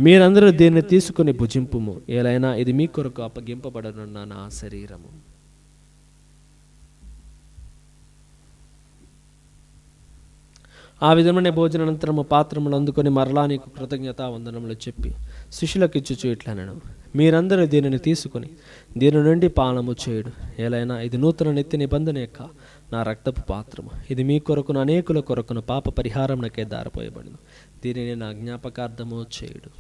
మీరందరూ దీన్ని తీసుకుని భుజింపుము. ఏలైనా ఇది మీ కొరకు అప్పగింపబడనున్న నా శరీరము. ఆ విధమైన భోజనానంతరము పాత్రములు అందుకొని మరలా నీకు కృతజ్ఞతా వందనములు చెప్పి శిష్యులకిచ్చుచు ఇట్లనెను, మీరందరూ దీనిని తీసుకుని దీని నుండి పానము చేయుడు. ఏలైనా ఇది నూతన నిత్య నిబంధన యొక్క నా రక్తపు పాత్రము. ఇది మీ కొరకును అనేకుల కొరకును పాప పరిహారమునకే దారిపోయబడింది. దీనిని నా జ్ఞాపకార్థము చేయుడు.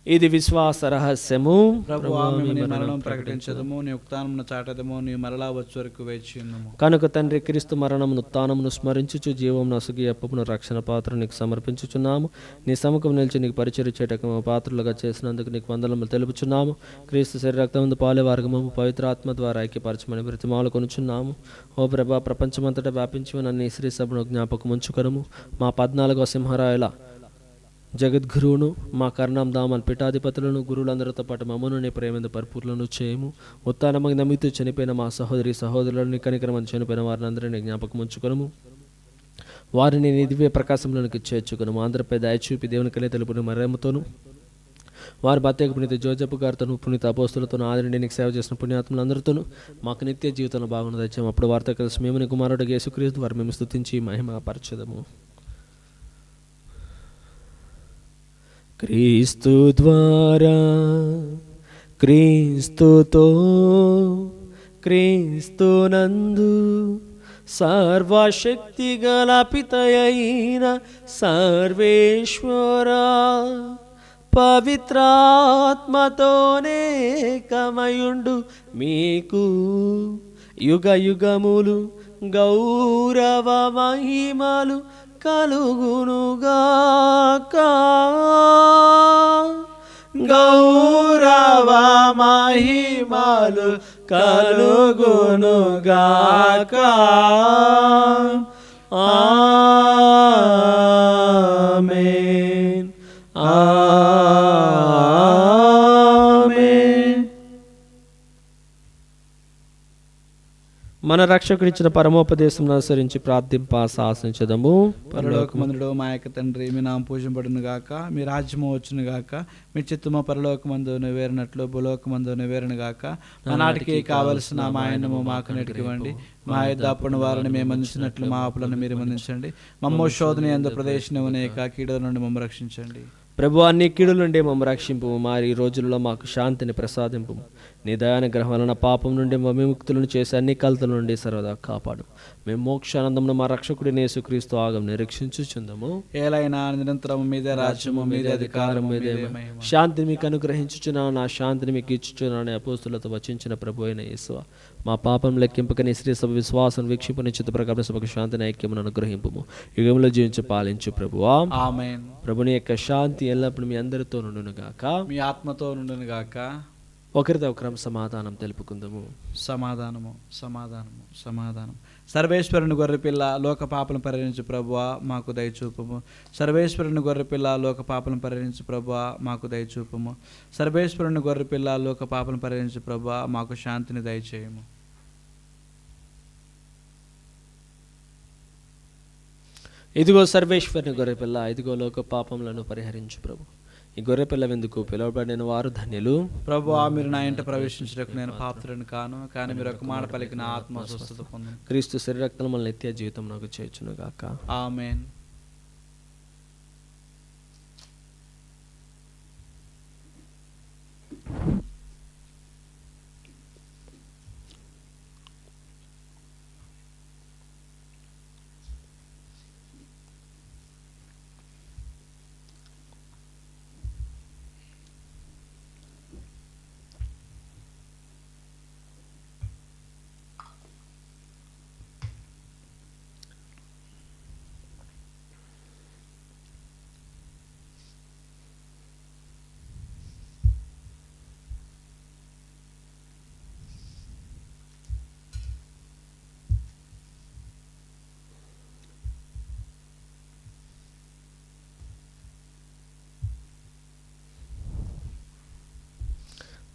ఇది విశ్వాస రహస్యము. ప్రభువా, మేము నీ మరణం ప్రకటించదము, నీ ఉత్థానమును చాటదము, నీ మరలా వచ్చే వరకు వేచి ఉన్నాము. కనుక తండ్రి, క్రీస్తు మరణమును ఉత్థానమును స్మరించుచు జీవమును అసుగి అప్పమును రక్షణ పాత్ర నీకు సమర్పించుచున్నాము. నీ సముఖం నిలిచి నీకు పరిచర్య చేయటకు మా పాత్రలుగా చేసినందుకు నీకు వందనములు తెలుపుచున్నాము. క్రీస్తు శరీర రక్తమందు పాలే వర్గము పవిత్రాత్మ ద్వారా ఐక్యపరచమని బ్రతిమాలు కొనుచున్నాము. ఓ ప్రభా, ప్రపంచమంతటా వ్యాపించి ఉన్న నీ శ్రీ సభను జ్ఞాపకం ఉంచుకొనుము. మా 14వ సింహరాయుల జగద్గురువును, మా కర్ణం దామల్ పీఠాధిపతులను, గురువులందరితో పాటు మమ్మను నీ ప్రేమేందు పరిపూర్ణను చేయము. ఉత్తానమగి నమ్మితూ చనిపోయిన మా సహోదరులను, కనికరమని చనిపోయిన వారిని అందరినీ జ్ఞాపకం ఉంచుకొనుము. వారిని నీ దివ్య ప్రకాశంలోనికి చేర్చుకొనుము. అందరిపై దయచూపి దేవుని కలిగి తెలుపుని మరేమతోను వారి ప్రత్యేక పునీత జోజపు గారితోను, పునీత అపోస్తులతోను, ఆదరణి నీకు సేవ చేసిన పుణ్యాత్ములందరితోనూ మాకు నిత్య జీవితంలో బాగున్నది వచ్చాము. అప్పుడు వారితో కలిసి మేము నీ కుమారుడు యేసుక్రీస్తు వారు మేము స్తుతించి మహిమ పరచదము. క్రీస్తు ద్వారా, క్రీస్తుతో, క్రీస్తునందు సర్వశక్తి గల పితయైన సర్వేశ్వరా, పవిత్రాత్మతోనే కమయుండు మీకు యుగ యుగములు గౌరవ మహిమలు కలుగునుగాక. గౌరవ మహిమలు కలుగునుగాక. ఆమేన్. ఆమేన్. మన రక్షకుడిచ్చిన పరమోపదేశం అనుసరించి ప్రార్థింప శాసించదము. పరలోకమందుడు మా యొక్క తండ్రి, మీ నామం పూజింపబడును గాక, మీ రాజ్యము వచ్చును గాక, మీ చిత్తము పరలోకమందు నెరవేరినట్లు భూలోకమందు నెరవేరును గాక. ఆనాటికి కావలసిన మా అన్నము మాకు నేటికివ్వండి. మా యొద్ద అప్పుడున్న వారిని మేము మన్నించినట్లు మా అప్పులను మీరు మన్నించండి. మమ్మ శోధన యందు ప్రవేశింపనివ్వక కీడుల నుండి మమ్మ రక్షించండి. ప్రభు, అన్ని కీడుల నుండి మమ్మ రక్షింపు. మరి ఈ రోజుల్లో మాకు శాంతిని ప్రసాదింపు. నీ దయానుగ్రహం వలన పాపం నుండి విముక్తులను చేసి అన్ని కలతల నుండి సర్వదా కాపాడు. మేము మోక్షానందమును మా రక్షకుడిని యేసుక్రీస్తు ఆగం నిరీక్షించుచుందము. ఏలైనా నిరంతరము మీదే రాజ్యము, మీదే అధికారము, మీదే మహిమ. శాంతిని మీకు అనుగ్రహించుచున్నాను, నా శాంతిని మీకు ఇచ్చుచున్నాను అపోస్తులతో వచించిన ప్రభు అయిన యేసువా, మా పాపం లెక్కింపక నీ శ్రీ సభ విశ్వాసం వీక్షింపు నిశ్చిత ప్రకారం సభకు శాంతిని ఐక్యమును అనుగ్రహింపుము. యుగంలో జీవించి పాలించు ప్రభువా. ఆమేన్. ప్రభుని యొక్క శాంతి ఎల్లప్పుడు మీ అందరితో నుండును గాక. మీ ఆత్మతో నుండును గాక. ఒకరితో ఒకరం సమాధానం తెలుపుకుందాము. సమాధానము, సమాధానము, సమాధానం. సర్వేశ్వరుని గొర్రెపిల్ల లోక పాపలను పరిహరించు ప్రభువా మాకు దయచూపము. సర్వేశ్వరుని గొర్రెపిల్ల లోక పాపలను పరిహరించు ప్రభువా మాకు దయచూపము. సర్వేశ్వరుని గొర్రెపిల్ల లోక పాపలను పరిహరించు ప్రభువా మాకు శాంతిని దయచేయము. ఇదిగో సర్వేశ్వరుని గొర్రెపిల్ల, ఇదిగో లోక పాపములను పరిహరించు ప్రభు. ఈ గొర్రెపిల్ల వెందుకు పిలువబడిన వారు ధన్యులు. ప్రభువా మీరు నా ఇంట ప్రవేశించడానికి నేను పాత్రుని కాను, కానీ మీరు ఒక మాట పలికిన ఆత్మ స్వస్థత పొందును. క్రీస్తు శరీరక్తము మన నిత్య జీవితం నాకు చేర్చును గాక. ఆమేన్.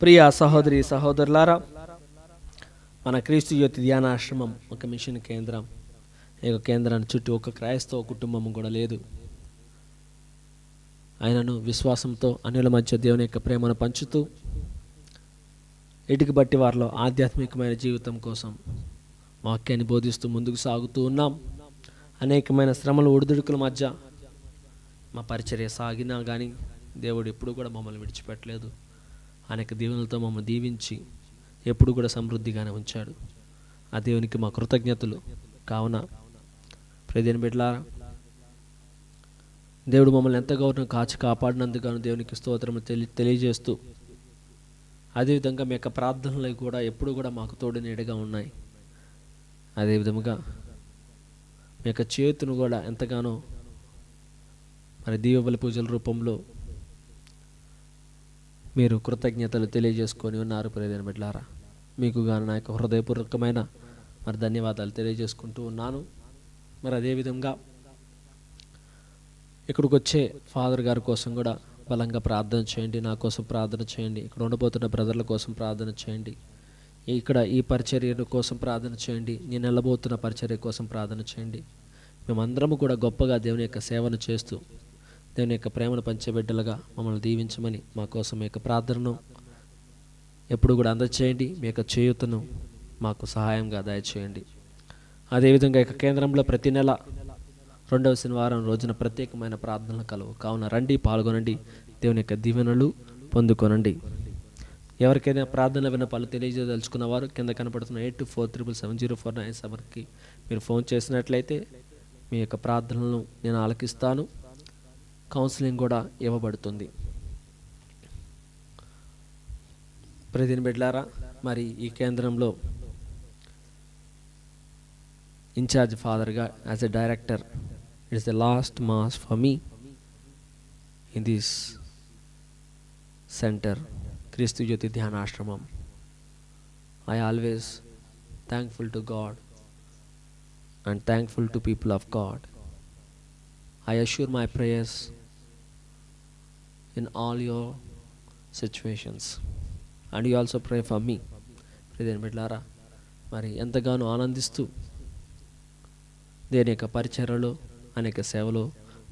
ప్రియ సహోదరి సహోదరులారా, మన క్రీస్తు జ్యోతి ధ్యానాశ్రమం ఒక మిషన్ కేంద్రం. ఈ యొక్క కేంద్రాన్ని చుట్టూ ఒక క్రైస్తవ కుటుంబం కూడా లేదు. ఆయనను విశ్వాసంతో అన్యుల మధ్య దేవుని యొక్క ప్రేమను పంచుతూ ఇటుకి బట్టి వారిలో ఆధ్యాత్మికమైన జీవితం కోసం వాక్యాన్ని బోధిస్తూ ముందుకు సాగుతూ ఉన్నాం. అనేకమైన శ్రమలు ఒడిదుడుకుల మధ్య మా పరిచర్య సాగినా కానీ దేవుడు ఎప్పుడు కూడా మమ్మల్ని విడిచిపెట్టలేదు. అనేక దీవెనలతో మమ్మల్ని దీవించి ఎప్పుడు కూడా సమృద్ధిగానే ఉంచాడు. ఆ దేవునికి మా కృతజ్ఞతలు. కావున ప్రియమైన బిడ్డలారా, దేవుడు మమ్మల్ని ఎంతగానో కాచి కాపాడినందుకు దేవునికి స్తోత్రము తెలియజేస్తూ, అదేవిధంగా మీ యొక్క ప్రార్థనలు కూడా ఎప్పుడు కూడా మాకు తోడు నీడగా ఉన్నాయి. అదేవిధంగా మీ యొక్క చేతును కూడా ఎంతగానో మరి దీవబలి పూజల రూపంలో మీరు కృతజ్ఞతలు తెలియజేసుకొని ఉన్నారు. ప్రియమైన బిడ్డలారా, మీకు గాను నా యొక్క హృదయపూర్వకమైన మరి ధన్యవాదాలు తెలియజేసుకుంటూ ఉన్నాను. మరి అదేవిధంగా ఇక్కడికి వచ్చే ఫాదర్ గారి కోసం కూడా బలంగా ప్రార్థన చేయండి. నా కోసం ప్రార్థన చేయండి. ఇక్కడ ఉండబోతున్న బ్రదర్ల కోసం ప్రార్థన చేయండి. ఇక్కడ ఈ పరిచర్య కోసం ప్రార్థన చేయండి. నేను వెళ్ళబోతున్న పరిచర్య కోసం ప్రార్థన చేయండి. మేమందరము కూడా గొప్పగా దేవుని యొక్క సేవను చేస్తూ దేవుని యొక్క ప్రేమను పంచే బిడ్డలుగా మమ్మల్ని దీవించమని మా కోసం మీ యొక్క ప్రార్థనను ఎప్పుడు కూడా అందచేయండి. మీ యొక్క చేయూతను మాకు సహాయంగా దయచేయండి. అదేవిధంగా ఇక కేంద్రంలో ప్రతి నెల 2వ శనివారం రోజున ప్రత్యేకమైన ప్రార్థనలు కలవు. కావున రండి, పాల్గొనండి, దేవుని యొక్క దీవెనలు పొందుకొనండి. ఎవరికైనా ప్రార్థన విన్నపాలు తెలియజేయదలుచుకున్న వారు కింద కనపడుతున్న 82777049 మీరు ఫోన్ చేసినట్లయితే మీ యొక్క ప్రార్థనలను నేను ఆలకిస్తాను. కౌన్సిలింగ్ కూడా ఇవ్వబడుతుంది. ప్రియమైన బిడ్డలారా, మరి ఈ కేంద్రంలో ఇన్ఛార్జ్ ఫాదర్గా as a director, it is the last mass for me in this centre, Kristu Jyoti Dhyanashramam. I always thankful to God and thankful to people of God. I assure my prayers in all your situations and you also pray for me. ప్రియమైన బిడ్డలారా, మరి ఎంతగానో ఆనందిస్తూ దేని యొక్క పరిచర్యలో అనేక సేవలు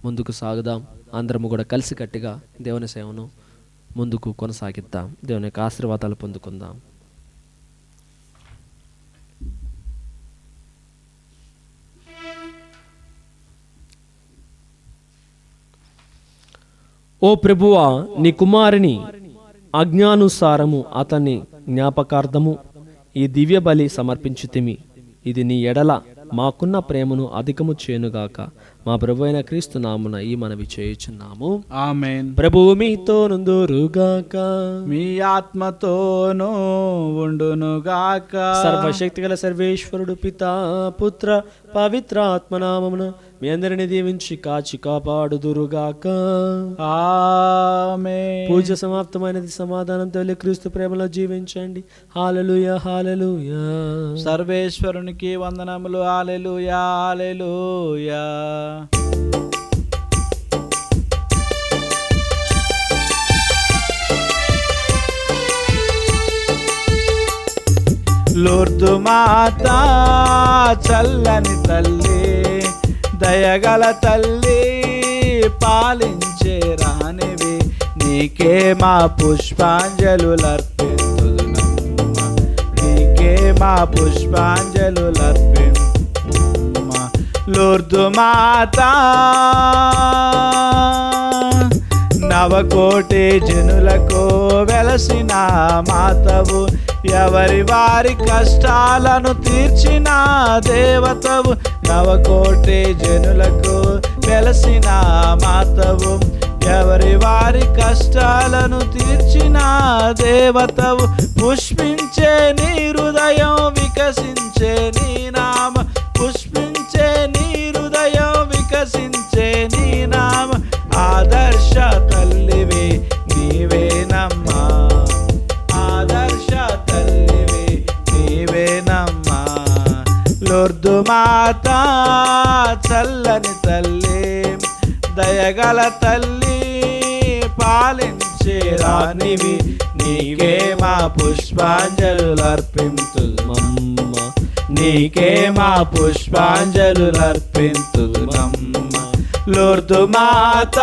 ముందుకు సాగుదాం. అందరము కూడా కలిసికట్టుగా దేవుని సేవను ముందుకు కొనసాగిద్దాం. దేవుని యొక్క ఆశీర్వాదాలు పొందుకుందాం. ఓ ప్రభువా, నీ కుమారుని ఆజ్ఞానుసారము అతన్ని జ్ఞాపకార్థము ఈ దివ్య బలి సమర్పించుతిమి. ఇది నీ ఎడల మాకున్న ప్రేమను అధికము చేయునుగాక. మా ప్రభు అయిన క్రీస్తు నామున ఈ మనవి చేయుచున్నాము. ఆమేన్. ప్రభువు మీతో నుందురుగాక, మీ ఆత్మతోనూ ఉండునుగాక. సర్వశక్తి గల సర్వేశ్వరుడు పితా పుత్ర పవిత్ర ఆత్మనామమున మీ అందరిని దీవించి కాచి కాపాడుదురుగాక. ఆమేన్. పూజ సమాప్తమైనది. సమాధానంతో వెళ్ళి క్రీస్తు ప్రేమలో జీవించండి. హల్లెలూయా హల్లెలూయా. సర్వేశ్వరునికి వందనములు. హల్లెలూయా హల్లెలూయా. లూర్దు మాత చల్లని తల్లి, దయగల తల్లి, పాలించే రానివి, నీకే మా పుష్పాంజలులర్పింతుదునమ్మ. నీకే మా పుష్పాంజలులర్పింతుమ. లూర్దు మాత నవకోటి జనులకు వెలసిన మాతవు, ఎవరి వారి కష్టాలను తీర్చిన దేవతవు. నవకోటి జనులకు వెలసిన మాతవు, ఎవరి వారి కష్టాలను తీర్చిన దేవతవు. పుష్పించే నీ హృదయం, వికసించే నీ నామ. పుష్పించే నీ హృదయం, వికసించే నీ నామ. ఆదర్శ తల్లివి నీవేనమ్మా. ఆదర్శ తల్లివి నీవేనమ్మా. లూర్దు మాత చల్లని తల్లి, దయగల తల్లి, పాలించే రానివి, నీకే మా పుష్పాంజలులర్పింతుమమ్మ. నీకే మా పుష్పాంజలులర్పింతుమమ్మ. లూర్దు మాత.